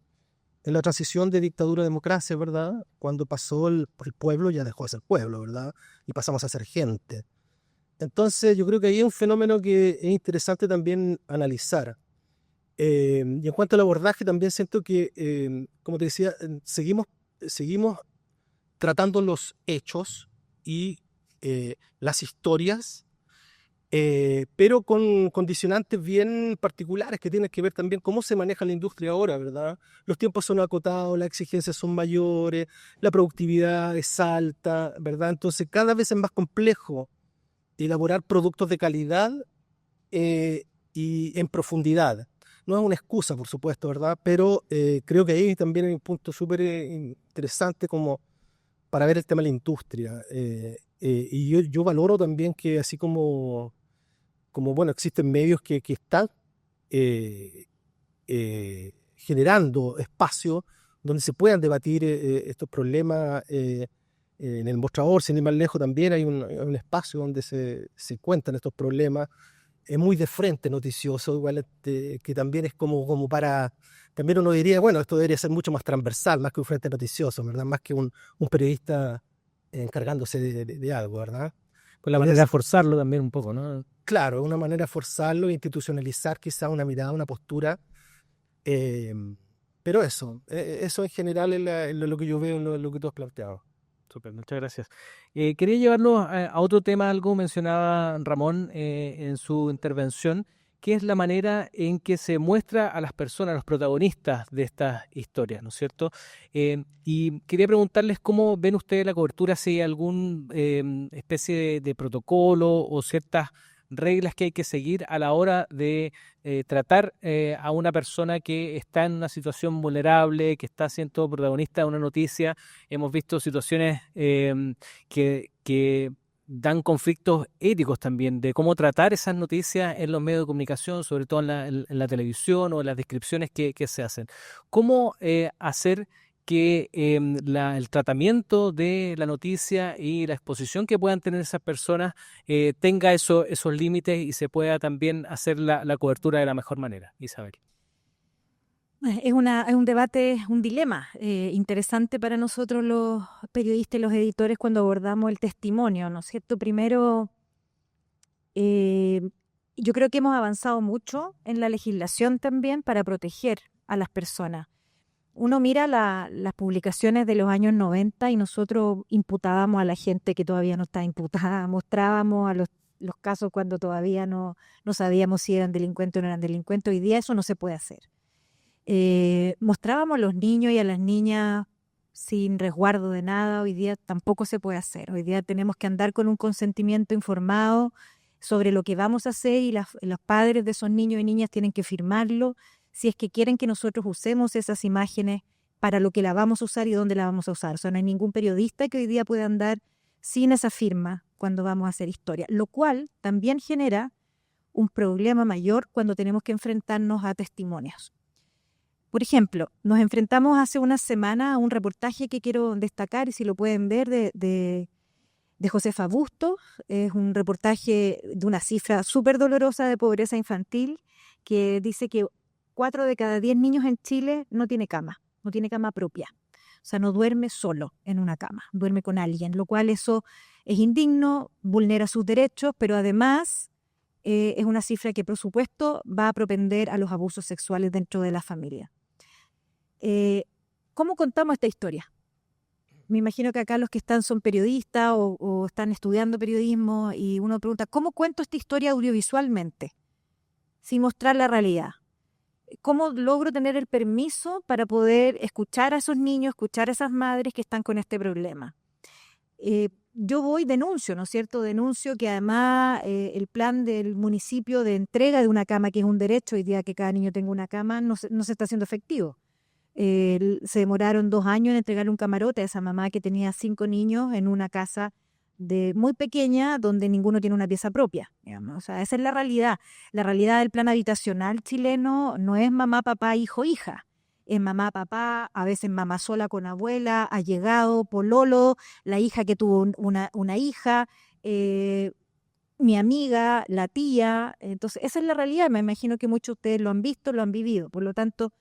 en la transición de dictadura a democracia, ¿verdad? Cuando pasó el pueblo, ya dejó de ser pueblo, ¿verdad? Y pasamos a ser gente. Entonces, yo creo que ahí es un fenómeno que es interesante también analizar. Y en cuanto al abordaje, también siento que, como te decía, seguimos tratando los hechos y las historias, pero con condicionantes bien particulares que tienen que ver también cómo se maneja la industria ahora, ¿verdad? Los tiempos son acotados, las exigencias son mayores, la productividad es alta, ¿verdad? Entonces cada vez es más complejo elaborar productos de calidad y en profundidad. No es una excusa, por supuesto, ¿verdad? Pero creo que ahí también hay un punto súper interesante como para ver el tema de la industria. Y yo valoro también que así como bueno, existen medios que están generando espacios donde se puedan debatir estos problemas. En el mostrador, sin ir más lejos, también hay un espacio donde se cuentan estos problemas. Es muy de frente noticioso, igual que también es como para... También uno diría, bueno, esto debería ser mucho más transversal, más que un frente noticioso, ¿verdad? Más que un periodista encargándose de algo, ¿verdad? Pues la manera de forzarlo también un poco, ¿no? Claro, una manera de forzarlo, institucionalizar quizá una mirada, una postura. Pero eso en general es lo que yo veo en lo que tú has planteado. Súper, muchas gracias. Quería llevarlo a otro tema, algo mencionaba Ramón en su intervención, que es la manera en que se muestra a las personas, a los protagonistas de estas historias, ¿no es cierto? Y quería preguntarles cómo ven ustedes la cobertura, si hay algún especie de protocolo o ciertas reglas que hay que seguir a la hora de tratar a una persona que está en una situación vulnerable, que está siendo protagonista de una noticia. Hemos visto situaciones que dan conflictos éticos también, de cómo tratar esas noticias en los medios de comunicación, sobre todo en la televisión o en las descripciones que se hacen. ¿Cómo hacer que el tratamiento de la noticia y la exposición que puedan tener esas personas tenga esos límites y se pueda también hacer la cobertura de la mejor manera? Isabel. Es un debate, un dilema interesante para nosotros los periodistas y los editores cuando abordamos el testimonio, ¿no es cierto? Primero, yo creo que hemos avanzado mucho en la legislación también para proteger a las personas. Uno mira las publicaciones de los años 90 y nosotros imputábamos a la gente que todavía no está imputada, mostrábamos a los casos cuando todavía no sabíamos si eran delincuentes o no eran delincuentes. Hoy día eso no se puede hacer. Mostrábamos a los niños y a las niñas sin resguardo de nada. Hoy día tampoco se puede hacer. Hoy día tenemos que andar con un consentimiento informado sobre lo que vamos a hacer y los padres de esos niños y niñas tienen que firmarlo si es que quieren que nosotros usemos esas imágenes para lo que la vamos a usar y dónde la vamos a usar. O sea, no hay ningún periodista que hoy día pueda andar sin esa firma cuando vamos a hacer historia, lo cual también genera un problema mayor cuando tenemos que enfrentarnos a testimonios. Por ejemplo, nos enfrentamos hace una semana a un reportaje que quiero destacar, y si lo pueden ver, de Josefa Bustos. Es un reportaje de una cifra súper dolorosa de pobreza infantil que dice que 4 de cada 10 niños en Chile no tiene cama propia. O sea, no duerme solo en una cama, duerme con alguien, lo cual eso es indigno, vulnera sus derechos, pero además es una cifra que, por supuesto, va a propender a los abusos sexuales dentro de la familia. ¿Cómo contamos esta historia? Me imagino que acá los que están son periodistas o están estudiando periodismo y uno pregunta, ¿cómo cuento esta historia audiovisualmente? Sin mostrar la realidad. ¿Cómo logro tener el permiso para poder escuchar a esos niños, escuchar a esas madres que están con este problema? Yo denuncio, ¿no es cierto? Denuncio que además el plan del municipio de entrega de una cama, que es un derecho, hoy día que cada niño tenga una cama, no se está haciendo efectivo. Se demoraron 2 años en entregarle un camarote a esa mamá que tenía 5 niños en una casa muy pequeña donde ninguno tiene una pieza propia, digamos. O sea, esa es la realidad. La realidad del plan habitacional chileno no es mamá, papá, hijo, hija. Es mamá, papá, a veces mamá sola con abuela, allegado, pololo, la hija que tuvo una hija, mi amiga, la tía. Entonces, esa es la realidad. Me imagino que muchos de ustedes lo han visto, lo han vivido. Por lo tanto,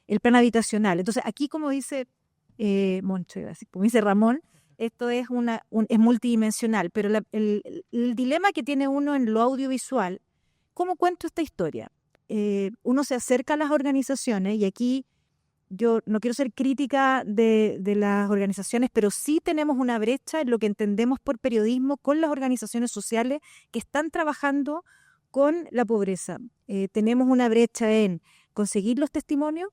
el plan habitacional. Entonces, aquí, como dice Moncho, como dice Ramón, esto es es multidimensional, pero el dilema que tiene uno en lo audiovisual, ¿cómo cuento esta historia? Uno se acerca a las organizaciones, y aquí yo no quiero ser crítica de las organizaciones, pero sí tenemos una brecha en lo que entendemos por periodismo con las organizaciones sociales que están trabajando con la pobreza. Tenemos una brecha en conseguir los testimonios,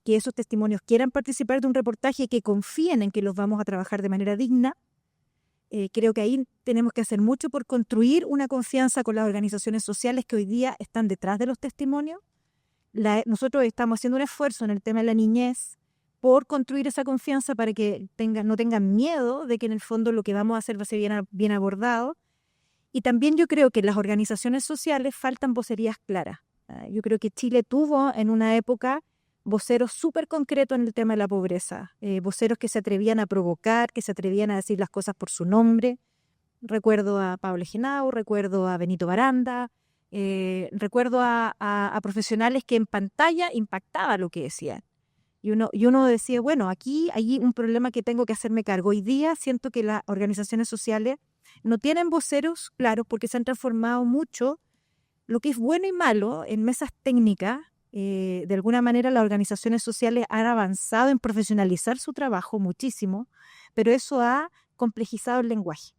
que esos testimonios quieran participar de un reportaje y que confíen en que los vamos a trabajar de manera digna. Creo que ahí tenemos que hacer mucho por construir una confianza con las organizaciones sociales que hoy día están detrás de los testimonios. Nosotros estamos haciendo un esfuerzo en el tema de la niñez por construir esa confianza para que no tengan miedo de que en el fondo lo que vamos a hacer va a ser bien abordado. Y también yo creo que en las organizaciones sociales faltan vocerías claras. Yo creo que Chile tuvo en una época voceros súper concretos en el tema de la pobreza, voceros que se atrevían a provocar, que se atrevían a decir las cosas por su nombre. Recuerdo a Pablo Genao, recuerdo a Benito Baranda, recuerdo a profesionales que en pantalla impactaba lo que decían. Y uno decía, bueno, aquí hay un problema que tengo que hacerme cargo. Hoy día siento que las organizaciones sociales no tienen voceros claros porque se han transformado mucho lo que es bueno y malo en mesas técnicas. De alguna manera las organizaciones sociales han avanzado en profesionalizar su trabajo muchísimo, pero eso ha complejizado el lenguaje.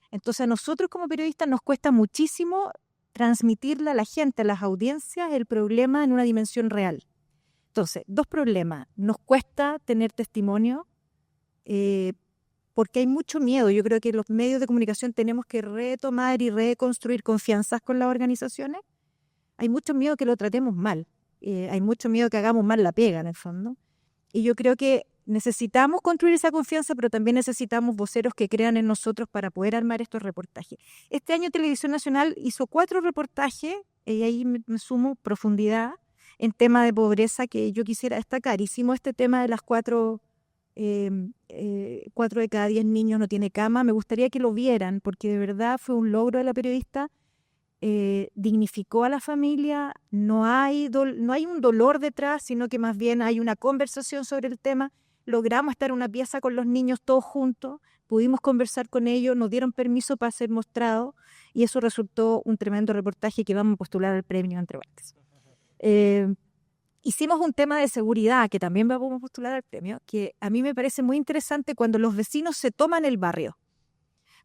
Entonces a nosotros como periodistas nos cuesta muchísimo transmitirle a la gente, a las audiencias, el problema en una dimensión real. Entonces, 2 problemas. Nos cuesta tener testimonio porque hay mucho miedo. Yo creo que los medios de comunicación tenemos que retomar y reconstruir confianzas con las organizaciones. Hay mucho miedo que lo tratemos mal. Hay mucho miedo que hagamos mal la pega, en el fondo. Y yo creo que necesitamos construir esa confianza, pero también necesitamos voceros que crean en nosotros para poder armar estos reportajes. Este año Televisión Nacional hizo 4 reportajes, y ahí me sumo profundidad en tema de pobreza que yo quisiera destacar. Hicimos este tema de las 4 de cada 10 niños no tiene cama. Me gustaría que lo vieran, porque de verdad fue un logro de la periodista. Dignificó a la familia, no hay un dolor detrás, sino que más bien hay una conversación sobre el tema. Logramos estar en una pieza con los niños todos juntos, pudimos conversar con ellos, nos dieron permiso para ser mostrado, y eso resultó un tremendo reportaje que vamos a postular al premio, entre paréntesis. Hicimos un tema de seguridad que también vamos a postular al premio, que a mí me parece muy interesante cuando los vecinos se toman el barrio.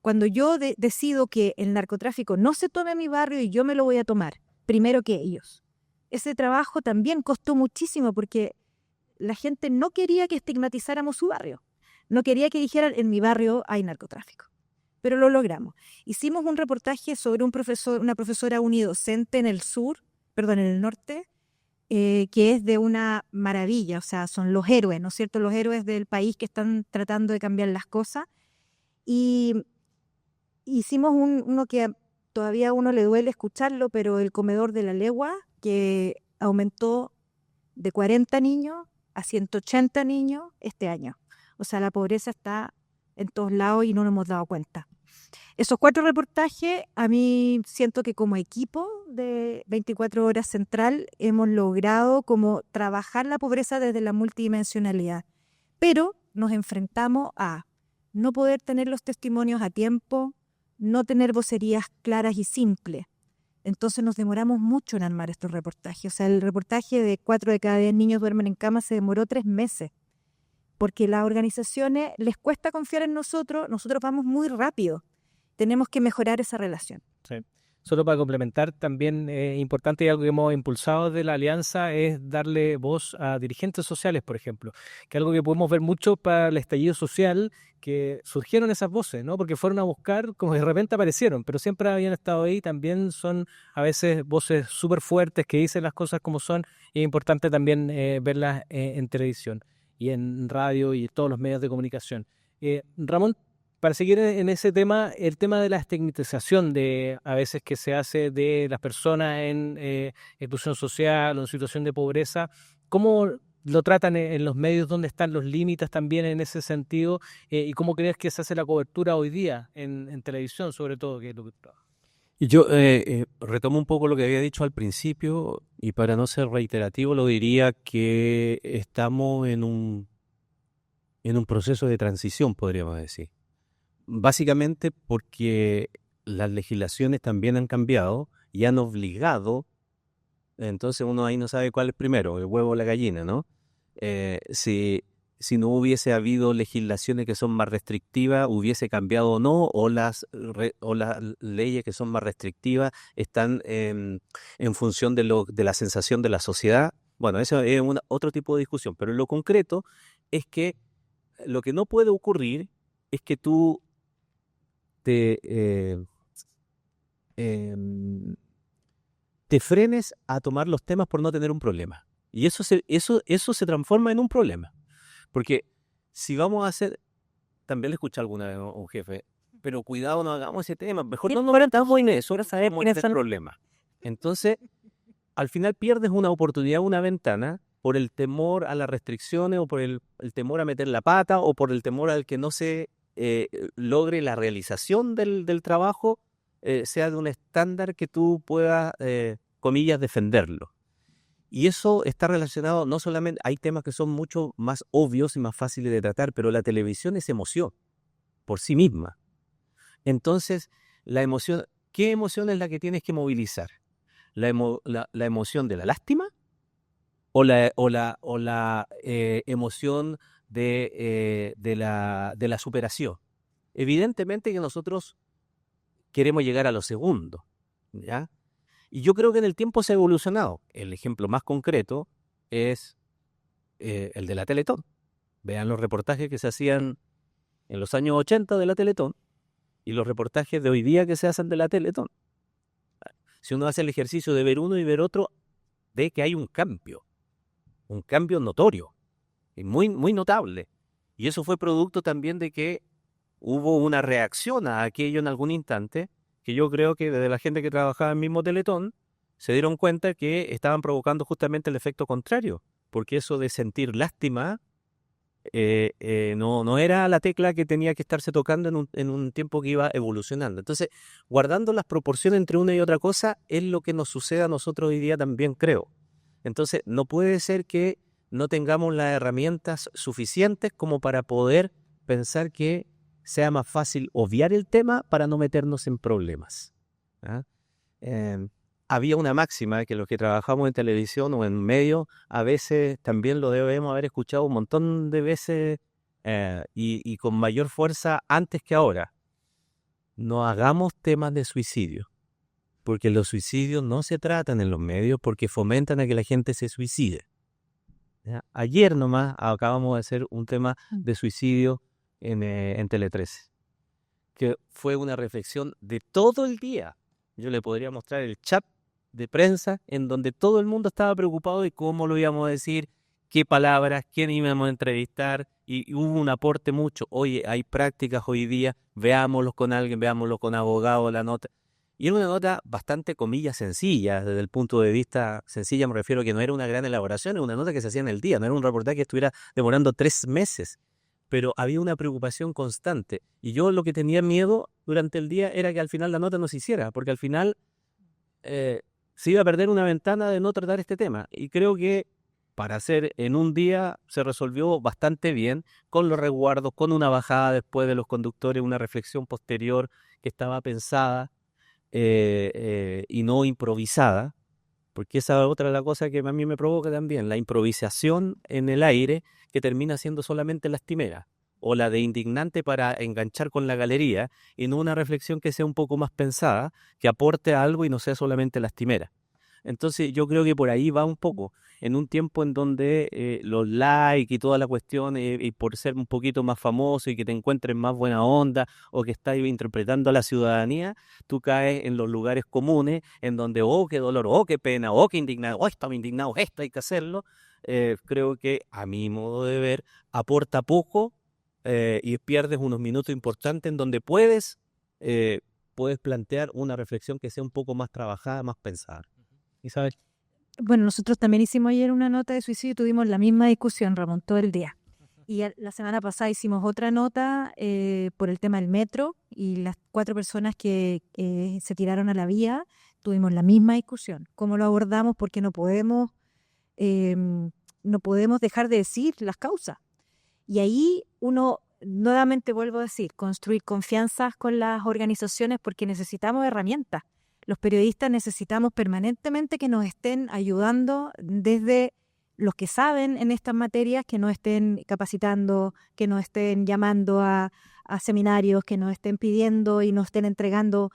Cuando yo decido que el narcotráfico no se tome mi barrio y yo me lo voy a tomar, primero que ellos. Ese trabajo también costó muchísimo porque la gente no quería que estigmatizáramos su barrio. No quería que dijeran, en mi barrio hay narcotráfico. Pero lo logramos. Hicimos un reportaje sobre una profesora unidocente en el norte, que es de una maravilla. O sea, son los héroes, ¿no es cierto? Los héroes del país que están tratando de cambiar las cosas. Y hicimos uno que todavía a uno le duele escucharlo, pero el comedor de la legua, que aumentó de 40 niños a 180 niños este año. O sea, la pobreza está en todos lados y no nos hemos dado cuenta. Esos 4 reportajes, a mí siento que como equipo de 24 Horas Central hemos logrado como trabajar la pobreza desde la multidimensionalidad, pero nos enfrentamos a no poder tener los testimonios a tiempo, no tener vocerías claras y simples. Entonces nos demoramos mucho en armar estos reportajes. O sea, el reportaje de 4 de cada 10 niños duermen en cama se demoró 3 meses, porque a las organizaciones les cuesta confiar en nosotros vamos muy rápido. Tenemos que mejorar esa relación. Sí. Solo para complementar, también importante y algo que hemos impulsado de la alianza es darle voz a dirigentes sociales, por ejemplo, que es algo que podemos ver mucho para el estallido social, que surgieron esas voces, ¿no? Porque fueron a buscar, como de repente aparecieron, pero siempre habían estado ahí, también son a veces voces súper fuertes que dicen las cosas como son, y es importante también verlas en televisión y en radio y en todos los medios de comunicación. Ramón, para seguir en ese tema, el tema de la estigmatización de a veces que se hace de las personas en exclusión social o en situación de pobreza, ¿cómo lo tratan en los medios? ¿Dónde están los límites también en ese sentido? ¿Y cómo crees que se hace la cobertura hoy día en televisión, sobre todo? Que es lo que... Y yo retomo un poco lo que había dicho al principio y para no ser reiterativo lo diría que estamos en un proceso de transición, podríamos decir. Básicamente porque las legislaciones también han cambiado y han obligado, entonces uno ahí no sabe cuál es primero, el huevo o la gallina, ¿no? Si no hubiese habido legislaciones que son más restrictivas, hubiese cambiado o no, o las leyes que son más restrictivas están en función de la sensación de la sociedad. Bueno, eso es otro tipo de discusión, pero en lo concreto es que lo que no puede ocurrir es que tú te frenes a tomar los temas por no tener un problema. Y eso se transforma en un problema. Porque si vamos a hacer, también le escuché alguna vez a un jefe, pero cuidado, no hagamos ese tema, mejor no nos metamos en eso, ahora sabemos que es el problema. Entonces, al final pierdes una oportunidad, una ventana, por el temor a las restricciones o por el temor a meter la pata o por el temor al que no se logre la realización del trabajo, sea de un estándar que tú puedas, comillas, defenderlo. Y eso está relacionado, no solamente, hay temas que son mucho más obvios y más fáciles de tratar, pero la televisión es emoción por sí misma. Entonces, la emoción, ¿qué emoción es la que tienes que movilizar? ¿La emoción de la lástima o la emoción de la superación? Evidentemente que nosotros queremos llegar a lo segundo, ¿ya? Y yo creo que en el tiempo se ha evolucionado. El ejemplo más concreto es el de la Teletón. Vean los reportajes que se hacían en los años 80 de la Teletón y los reportajes de hoy día que se hacen de la Teletón. Si uno hace el ejercicio de ver uno y ver otro, ve que hay un cambio notorio y muy, muy notable. Y eso fue producto también de que hubo una reacción a aquello en algún instante, que yo creo que desde la gente que trabajaba en el mismo Teletón se dieron cuenta que estaban provocando justamente el efecto contrario, porque eso de sentir lástima no era la tecla que tenía que estarse tocando en un tiempo que iba evolucionando. Entonces, guardando las proporciones entre una y otra cosa es lo que nos sucede a nosotros hoy día también, creo. Entonces, no puede ser que no tengamos las herramientas suficientes como para poder pensar que sea más fácil obviar el tema para no meternos en problemas. ¿Ah? Había una máxima que los que trabajamos en televisión o en medios a veces también lo debemos haber escuchado un montón de veces y con mayor fuerza antes que ahora. No hagamos temas de suicidio, porque los suicidios no se tratan en los medios porque fomentan a que la gente se suicide. ¿Ya? Ayer nomás acabamos de hacer un tema de suicidio en Tele 13, que fue una reflexión de todo el día. Yo le podría mostrar el chat de prensa en donde todo el mundo estaba preocupado de cómo lo íbamos a decir, qué palabras, quién íbamos a entrevistar, y hubo un aporte mucho. Oye, hay prácticas hoy día, veámoslo con alguien, veámoslo con abogado, la nota. Y era una nota bastante, comillas, sencilla, desde el punto de vista sencilla me refiero a que no era una gran elaboración, era una nota que se hacía en el día, no era un reportaje que estuviera demorando 3 meses. Pero había una preocupación constante. Y yo lo que tenía miedo durante el día era que al final la nota no se hiciera, porque al final se iba a perder una ventana de no tratar este tema. Y creo que para hacer en un día se resolvió bastante bien, con los resguardos, con una bajada después de los conductores, una reflexión posterior que estaba pensada y no improvisada. Porque esa es otra de las cosas que a mí me provoca también, la improvisación en el aire que termina siendo solamente lastimera. o la de indignante para enganchar con la galería, y no una reflexión que sea un poco más pensada, que aporte algo y no sea solamente lastimera. Entonces yo creo que por ahí va un poco, en un tiempo en donde los likes y toda la cuestión, y por ser un poquito más famoso y que te encuentres más buena onda o que estás interpretando a la ciudadanía, tú caes en los lugares comunes en donde, oh, qué dolor, oh, qué pena, oh, qué indignado, oh, estamos indignados, esto hay que hacerlo. Creo que a mi modo de ver aporta poco, y pierdes unos minutos importantes en donde puedes plantear una reflexión que sea un poco más trabajada, más pensada. Isabel. Bueno, nosotros también hicimos ayer una nota de suicidio y tuvimos la misma discusión, Ramón, todo el día. Y la semana pasada hicimos otra nota por el tema del metro y las 4 personas que se tiraron a la vía, tuvimos la misma discusión. ¿Cómo lo abordamos? Porque no podemos dejar de decir las causas. Y ahí uno, nuevamente vuelvo a decir, construir confianzas con las organizaciones porque necesitamos herramientas. Los periodistas necesitamos permanentemente que nos estén ayudando desde los que saben en estas materias, que nos estén capacitando, que nos estén llamando a seminarios, que nos estén pidiendo y nos estén entregando.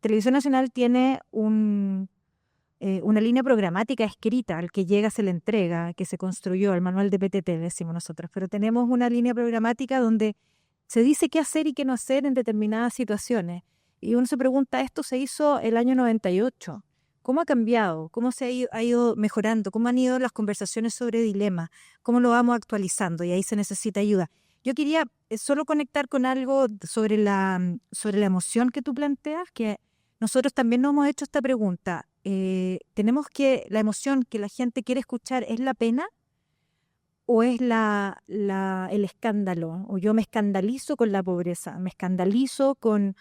Televisión Nacional tiene una línea programática escrita, al que llega se le entrega, que se construyó, el manual de PTT, decimos nosotros, pero tenemos una línea programática donde se dice qué hacer y qué no hacer en determinadas situaciones. Y uno se pregunta, esto se hizo el año 98, ¿cómo ha cambiado? ¿Cómo se ha ido mejorando? ¿Cómo han ido las conversaciones sobre dilemas? ¿Cómo lo vamos actualizando? Y ahí se necesita ayuda. Yo quería solo conectar con algo sobre la emoción que tú planteas, que nosotros también nos hemos hecho esta pregunta. ¿La emoción que la gente quiere escuchar es la pena o es el escándalo? O yo me escandalizo con la pobreza, me escandalizo con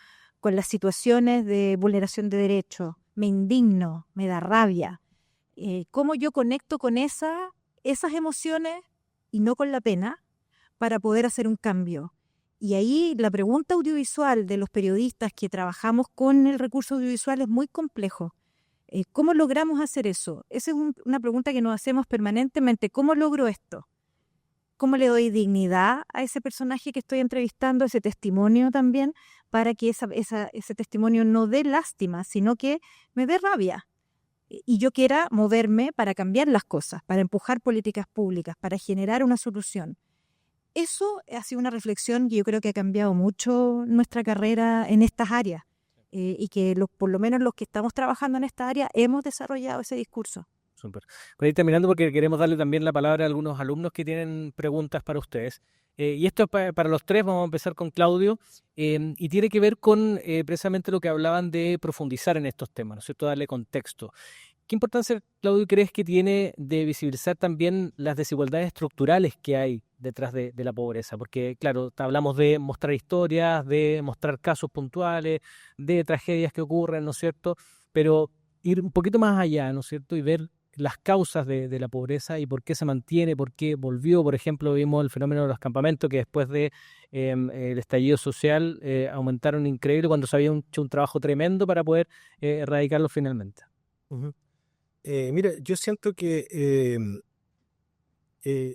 las situaciones de vulneración de derechos, me indigno, me da rabia. ¿Cómo yo conecto con esas emociones y no con la pena para poder hacer un cambio? Y ahí la pregunta audiovisual de los periodistas que trabajamos con el recurso audiovisual es muy complejo. ¿Cómo logramos hacer eso? Esa es una pregunta que nos hacemos permanentemente. ¿Cómo logro esto? ¿Cómo le doy dignidad a ese personaje que estoy entrevistando, ese testimonio también, para que ese testimonio no dé lástima, sino que me dé rabia? Y yo quiera moverme para cambiar las cosas, para empujar políticas públicas, para generar una solución. Eso ha sido una reflexión que yo creo que ha cambiado mucho nuestra carrera en estas áreas, y que por lo menos los que estamos trabajando en esta área hemos desarrollado ese discurso. Súper. Para ir terminando, porque queremos darle también la palabra a algunos alumnos que tienen preguntas para ustedes. Y esto es para los tres. Vamos a empezar con Claudio, y tiene que ver con precisamente lo que hablaban de profundizar en estos temas, ¿no es cierto? Darle contexto. ¿Qué importancia, Claudio, crees que tiene de visibilizar también las desigualdades estructurales que hay detrás de la pobreza? Porque, claro, hablamos de mostrar historias, de mostrar casos puntuales, de tragedias que ocurren, ¿no es cierto? Pero ir un poquito más allá, ¿no es cierto? Y ver las causas de la pobreza y por qué se mantiene, por qué volvió. Por ejemplo, vimos el fenómeno de los campamentos que después de el estallido social aumentaron increíble cuando se había hecho un trabajo tremendo para poder erradicarlo finalmente. Uh-huh. Mira, yo siento que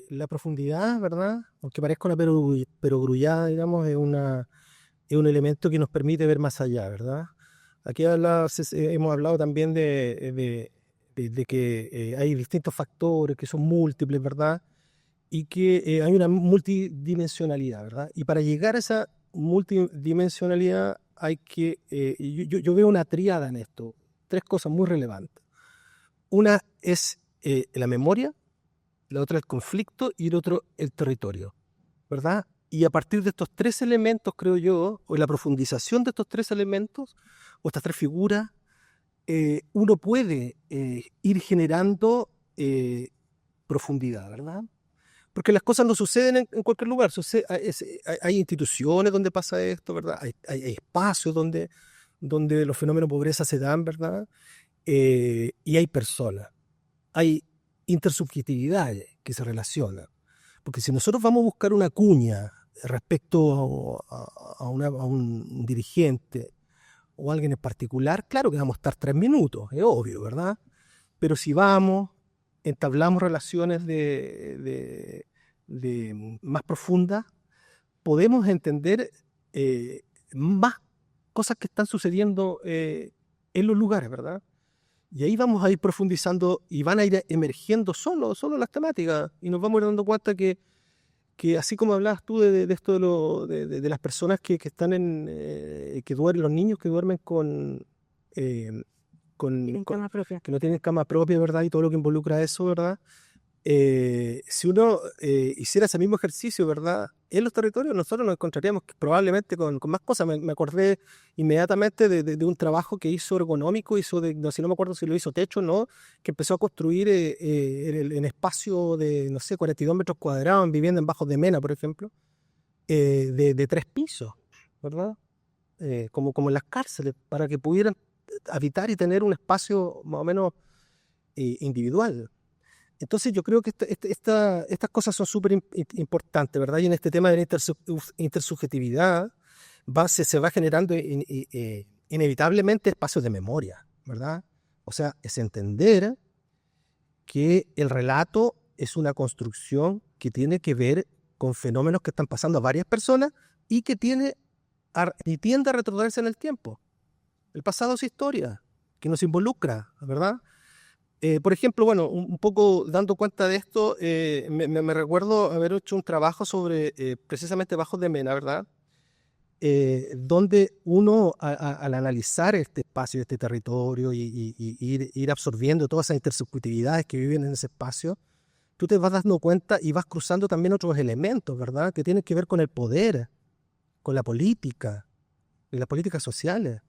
la profundidad, ¿verdad? Aunque parezca una perogrullada, digamos, es un elemento que nos permite ver más allá, ¿verdad? Aquí hemos hablado también de que hay distintos factores que son múltiples, ¿verdad? Y que hay una multidimensionalidad, ¿verdad? Y para llegar a esa multidimensionalidad hay que... yo veo una tríada en esto, 3 cosas muy relevantes. Una es la memoria, la otra el conflicto y el otro el territorio, ¿verdad? Y a partir de estos 3 elementos, creo yo, o la profundización de estos 3 elementos, o estas 3 figuras, uno puede ir generando profundidad, ¿verdad? Porque las cosas no suceden en cualquier lugar. Hay instituciones donde pasa esto, ¿verdad? Hay espacios donde los fenómenos de pobreza se dan, ¿verdad? Y hay personas. Hay intersubjetividades que se relacionan. Porque si nosotros vamos a buscar una cuña respecto a un dirigente o alguien en particular, claro que vamos a estar 3 minutos, es obvio, ¿verdad? Pero si entablamos relaciones de más profundas, podemos entender más cosas que están sucediendo en los lugares, ¿verdad? Y ahí vamos a ir profundizando y van a ir emergiendo solo las temáticas y nos vamos a ir dando cuenta que así como hablabas tú de esto de las personas que están que duermen, los niños que duermen Tienen cama propia. que no tienen cama propia, ¿verdad? Y todo lo que involucra eso, ¿verdad? Si uno hiciera ese mismo ejercicio, ¿verdad? En los territorios nosotros nos encontraríamos probablemente con más cosas. Me acordé inmediatamente de un trabajo que hizo ergonómico, no, si no me acuerdo si lo hizo Techo, ¿no? Que empezó a construir en espacio de, no sé, 42 metros cuadrados en vivienda en Bajos de Mena, por ejemplo, de 3 pisos, ¿verdad? Como en las cárceles, para que pudieran habitar y tener un espacio más o menos individual. Entonces yo creo que estas cosas son súper importantes, ¿verdad? Y en este tema de la intersubjetividad se va generando inevitablemente espacios de memoria, ¿verdad? O sea, es entender que el relato es una construcción que tiene que ver con fenómenos que están pasando a varias personas y que tiende a retrotraerse en el tiempo. El pasado es historia, que nos involucra, ¿verdad? Por ejemplo, bueno, un poco dando cuenta de esto, me recuerdo haber hecho un trabajo sobre precisamente Bajos de Mena, ¿verdad? Donde uno, al analizar este espacio, este territorio y ir absorbiendo todas esas intersubjetividades que viven en ese espacio, tú te vas dando cuenta y vas cruzando también otros elementos, ¿verdad? Que tienen que ver con el poder, con la política y las políticas sociales.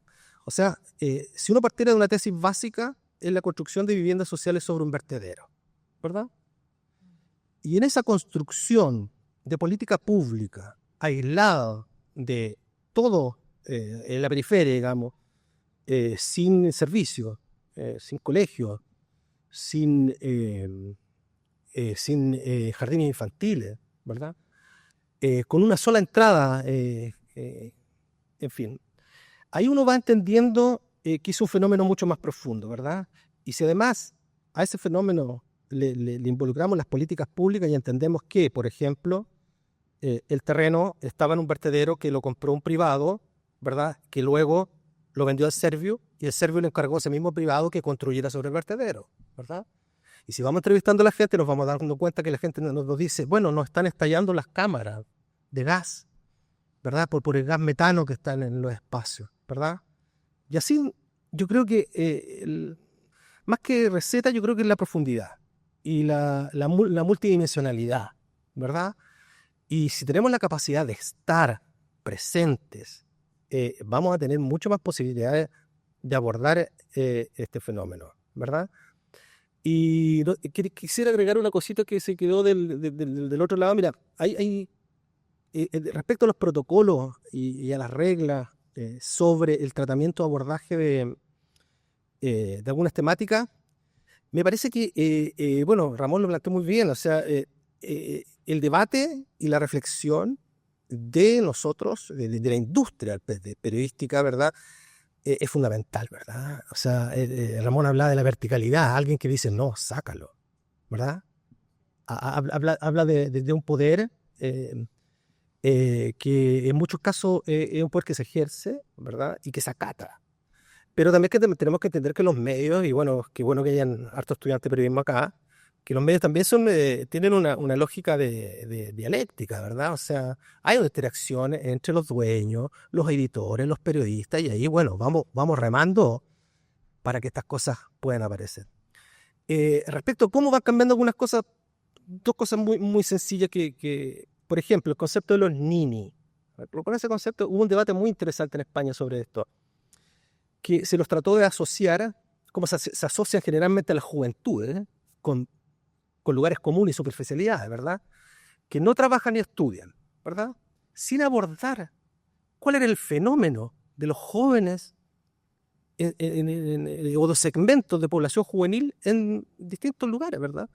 O sea, si uno partiera de una tesis básica, es la construcción de viviendas sociales sobre un vertedero, ¿verdad? Y en esa construcción de política pública, aislada de todo en la periferia, digamos, sin servicios, sin colegios, sin jardines infantiles, ¿verdad? Con una sola entrada, en fin. Ahí uno va entendiendo que es un fenómeno mucho más profundo, ¿verdad? Y si además a ese fenómeno le involucramos las políticas públicas y entendemos que, por ejemplo, el terreno estaba en un vertedero que lo compró un privado, ¿verdad? Que luego lo vendió al Servio y el Servio le encargó a ese mismo privado que construyera sobre el vertedero, ¿verdad? Y si vamos entrevistando a la gente, nos vamos dando cuenta que la gente nos dice, bueno, nos están estallando las cámaras de gas, ¿verdad? Por el gas metano que está en los espacios, ¿verdad? Y así yo creo que más que receta, yo creo que es la profundidad y la multidimensionalidad, ¿verdad? Y si tenemos la capacidad de estar presentes, vamos a tener mucho más posibilidades de abordar este fenómeno, ¿verdad? Y quisiera agregar una cosita que se quedó del otro lado. Mira, respecto a los protocolos y a las reglas sobre el tratamiento o abordaje de algunas temáticas, me parece que, bueno, Ramón lo planteó muy bien, o sea, el debate y la reflexión de nosotros, de la industria periodística, ¿verdad? Es fundamental, ¿verdad? O sea, Ramón habla de la verticalidad, alguien que dice, no, sácalo, ¿verdad? Habla de un poder que en muchos casos es un poder que se ejerce, ¿verdad? Y que se acata. Pero también tenemos que entender que los medios, y bueno, qué bueno que hayan hartos estudiantes de periodismo acá, que los medios también tienen una lógica de dialéctica, ¿verdad? O sea, hay una interacción entre los dueños, los editores, los periodistas, y ahí, bueno, vamos remando para que estas cosas puedan aparecer. Respecto a cómo van cambiando algunas cosas, dos cosas muy, muy sencillas que, por ejemplo, el concepto de los nini. Con ese concepto hubo un debate muy interesante en España sobre esto, que se los trató de asociar, como se asocian generalmente a las juventudes, con lugares comunes y superficialidades, ¿verdad? Que no trabajan ni estudian, ¿verdad? Sin abordar cuál era el fenómeno de los jóvenes o de segmentos de población juvenil en distintos lugares, ¿verdad?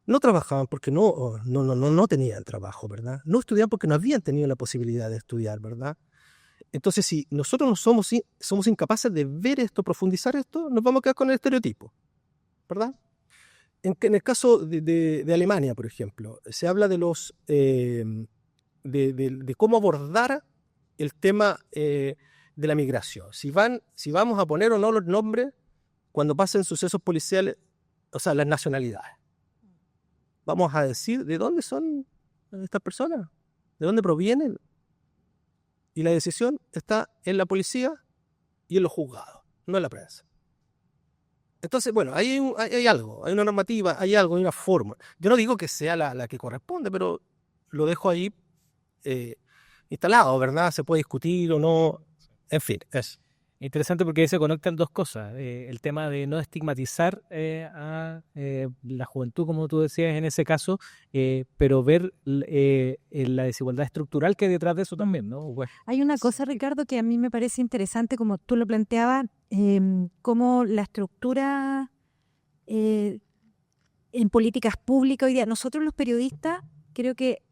No trabajaban porque no tenían trabajo, ¿verdad? No estudiaban porque no habían tenido la posibilidad de estudiar, ¿verdad? Entonces, si nosotros no somos incapaces de ver esto, profundizar esto, nos vamos a quedar con el estereotipo, ¿verdad? En el caso de Alemania, por ejemplo, se habla de los de cómo abordar el tema de la migración. Si vamos a poner o no los nombres cuando pasen sucesos policiales, o sea, las nacionalidades. Vamos a decir de dónde son estas personas, de dónde provienen. Y la decisión está en la policía y en los juzgados, no en la prensa. Entonces, bueno, ahí hay algo, hay una normativa, hay algo, hay una forma. Yo no digo que sea la que corresponde, pero lo dejo ahí instalado, ¿verdad? Se puede discutir o no, en fin, eso. Interesante porque ahí se conectan dos cosas. El tema de no estigmatizar a la juventud, como tú decías en ese caso, pero ver la desigualdad estructural que hay detrás de eso también, ¿no? Bueno, Hay una cosa, Ricardo, que a mí me parece interesante, como tú lo planteabas, cómo la estructura en políticas públicas hoy día, nosotros los periodistas, creo que,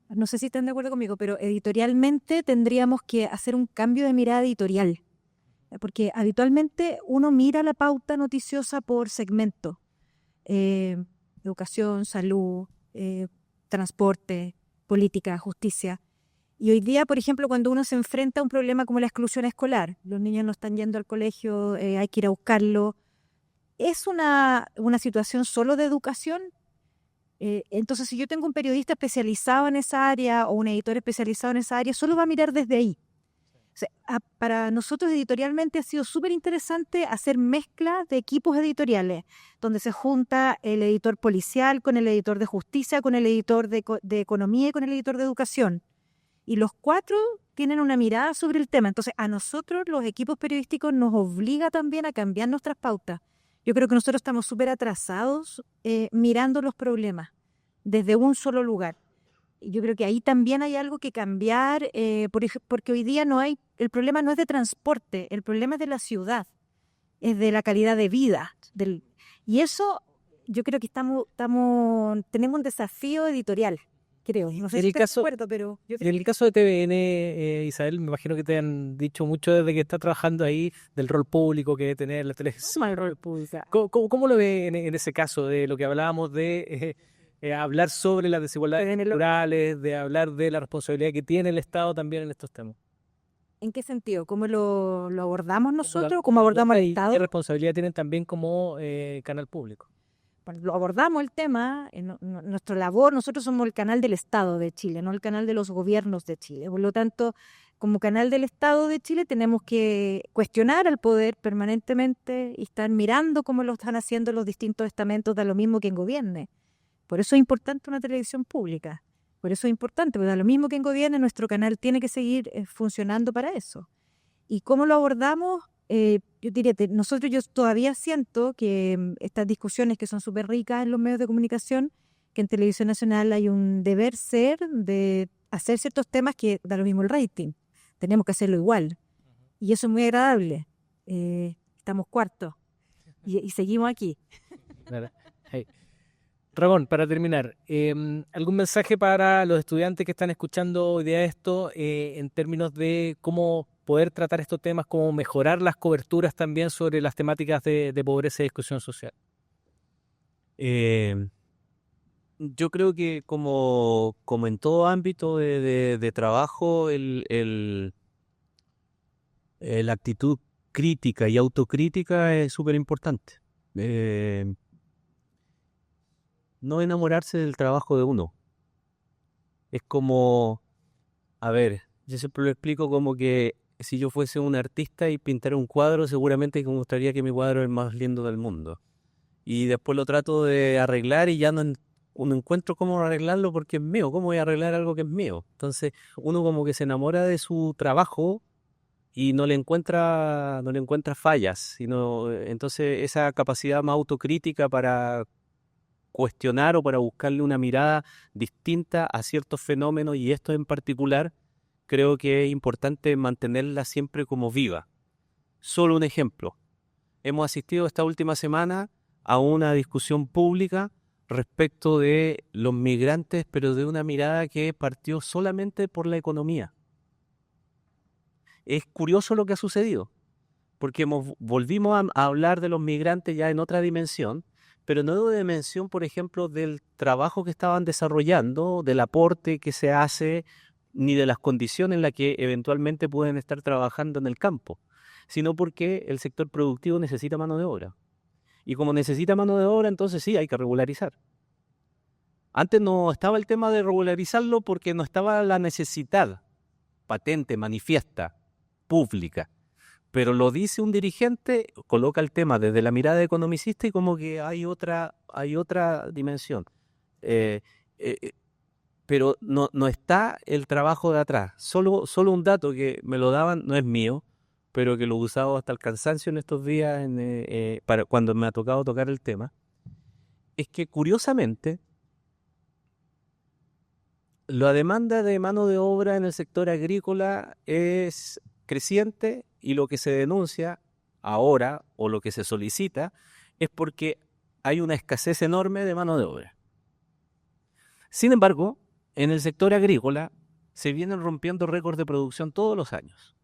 no sé si están de acuerdo conmigo, pero editorialmente tendríamos que hacer un cambio de mirada editorial. Porque habitualmente uno mira la pauta noticiosa por segmento, educación, salud, transporte, política, justicia. Y hoy día, por ejemplo, cuando uno se enfrenta a un problema como la exclusión escolar, los niños no están yendo al colegio, hay que ir a buscarlo, ¿es una situación solo de educación? Entonces, si yo tengo un periodista especializado en esa área o un editor especializado en esa área, solo va a mirar desde ahí. O sea, para nosotros editorialmente ha sido súper interesante hacer mezcla de equipos editoriales, donde se junta el editor policial con el editor de justicia, con el editor de economía y con el editor de educación. Y los cuatro tienen una mirada sobre el tema. Entonces, a nosotros los equipos periodísticos nos obliga también a cambiar nuestras pautas. Yo creo que nosotros estamos súper atrasados mirando los problemas desde un solo lugar. Yo creo que ahí también hay algo que cambiar, porque hoy día el problema no es de transporte, el problema es de la ciudad, es de la calidad de vida. Y eso yo creo que tenemos un desafío editorial, creo. No sé si estás de acuerdo, pero yo creo en el caso de TVN, Isabel, me imagino que te han dicho mucho desde que estás trabajando ahí del rol público que debe tener la televisión. el rol público. ¿Cómo lo ve en ese caso de lo que hablábamos de hablar sobre las desigualdades estructurales, de hablar de la responsabilidad que tiene el Estado también en estos temas? ¿En qué sentido? ¿Cómo lo abordamos nosotros? ¿Cómo abordamos al Estado? ¿Qué responsabilidad tienen también como canal público? Bueno, lo abordamos el tema, nuestra labor, nosotros somos el canal del Estado de Chile, no el canal de los gobiernos de Chile. Por lo tanto, como canal del Estado de Chile tenemos que cuestionar al poder permanentemente y estar mirando cómo lo están haciendo los distintos estamentos, da lo mismo quien gobierne. Por eso es importante una televisión pública, por eso es importante, porque da lo mismo quien gobierne, nuestro canal tiene que seguir funcionando para eso. ¿Y cómo lo abordamos? Yo diría, yo todavía siento que estas discusiones que son súper ricas en los medios de comunicación, que en Televisión Nacional hay un deber ser de hacer ciertos temas que da lo mismo el rating. Tenemos que hacerlo igual. Y eso es muy agradable. Estamos cuartos y seguimos aquí. Hey. Ramón, para terminar, ¿algún mensaje para los estudiantes que están escuchando hoy día esto en términos de cómo poder tratar estos temas, cómo mejorar las coberturas también sobre las temáticas de pobreza y exclusión social? Yo creo que como en todo ámbito de trabajo, la actitud crítica y autocrítica es súper importante. No enamorarse del trabajo de uno. Es como, a ver, yo siempre lo explico como que si yo fuese un artista y pintara un cuadro, seguramente me gustaría que mi cuadro es el más lindo del mundo. Y después lo trato de arreglar y ya no encuentro cómo arreglarlo porque es mío. ¿Cómo voy a arreglar algo que es mío? Entonces uno como que se enamora de su trabajo y no le encuentra fallas. Entonces esa capacidad más autocrítica para cuestionar o para buscarle una mirada distinta a ciertos fenómenos y esto en particular, creo que es importante mantenerla siempre como viva. Solo un ejemplo. Hemos asistido esta última semana a una discusión pública respecto de los migrantes, pero de una mirada que partió solamente por la economía. Es curioso lo que ha sucedido, porque volvimos a hablar de los migrantes ya en otra dimensión, pero no dio dimensión, por ejemplo, del trabajo que estaban desarrollando, del aporte que se hace, ni de las condiciones en las que eventualmente pueden estar trabajando en el campo, sino porque el sector productivo necesita mano de obra. Y como necesita mano de obra, entonces sí, hay que regularizar. Antes no estaba el tema de regularizarlo porque no estaba la necesidad patente, manifiesta, pública. Pero lo dice un dirigente, coloca el tema desde la mirada economicista y como que hay otra dimensión. Pero no está el trabajo de atrás. Solo un dato que me lo daban, no es mío, pero que lo he usado hasta el cansancio en estos días para cuando me ha tocado tocar el tema, es que curiosamente la demanda de mano de obra en el sector agrícola es creciente y lo que se denuncia ahora o lo que se solicita es porque hay una escasez enorme de mano de obra. Sin embargo, en el sector agrícola se vienen rompiendo récords de producción todos los años.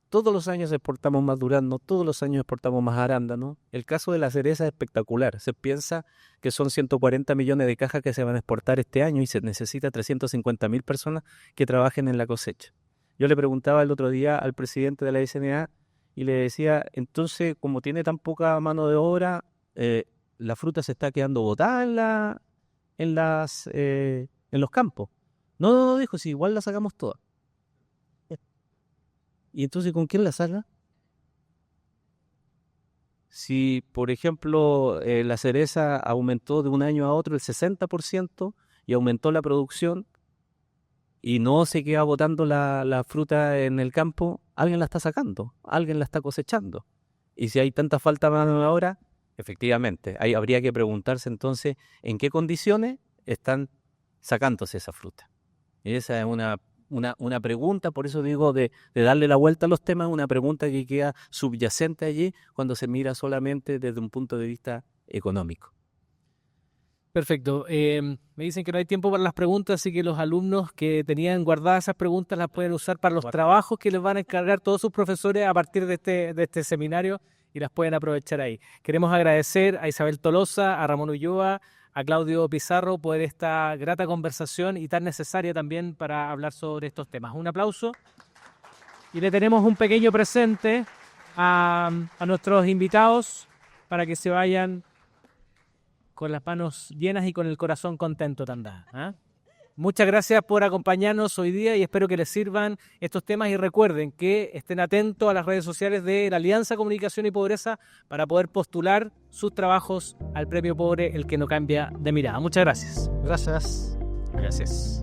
Todos los años exportamos más durazno, todos los años exportamos más arándano. El caso de la cereza es espectacular. Se piensa que son 140 millones de cajas que se van a exportar este año y se necesita 350.000 personas que trabajen en la cosecha. Yo le preguntaba el otro día al presidente de la SNA y le decía, entonces, como tiene tan poca mano de obra, la fruta se está quedando botada en los campos. No, dijo, si igual la sacamos toda. ¿Y entonces con quién la saca? Si, por ejemplo, la cereza aumentó de un año a otro el 60% y aumentó la producción y no se queda botando la fruta en el campo, alguien la está sacando, alguien la está cosechando. Y si hay tanta falta de mano de obra, efectivamente, ahí habría que preguntarse entonces en qué condiciones están sacándose esa fruta. Y esa es una pregunta, por eso digo de darle la vuelta a los temas, una pregunta que queda subyacente allí cuando se mira solamente desde un punto de vista económico. Perfecto. Me dicen que no hay tiempo para las preguntas, así que los alumnos que tenían guardadas esas preguntas las pueden usar para los trabajos que les van a encargar todos sus profesores a partir de este seminario y las pueden aprovechar ahí. Queremos agradecer a Isabel Tolosa, a Ramón Ulloa, a Claudio Pizarro por esta grata conversación y tan necesaria también para hablar sobre estos temas. Un aplauso. Y le tenemos un pequeño presente a nuestros invitados para que se vayan con las manos llenas y con el corazón contento, Tandá. Muchas gracias por acompañarnos hoy día y espero que les sirvan estos temas y recuerden que estén atentos a las redes sociales de la Alianza Comunicación y Pobreza para poder postular sus trabajos al Premio Pobre, el que no cambia de mirada. Muchas gracias. Gracias. Gracias.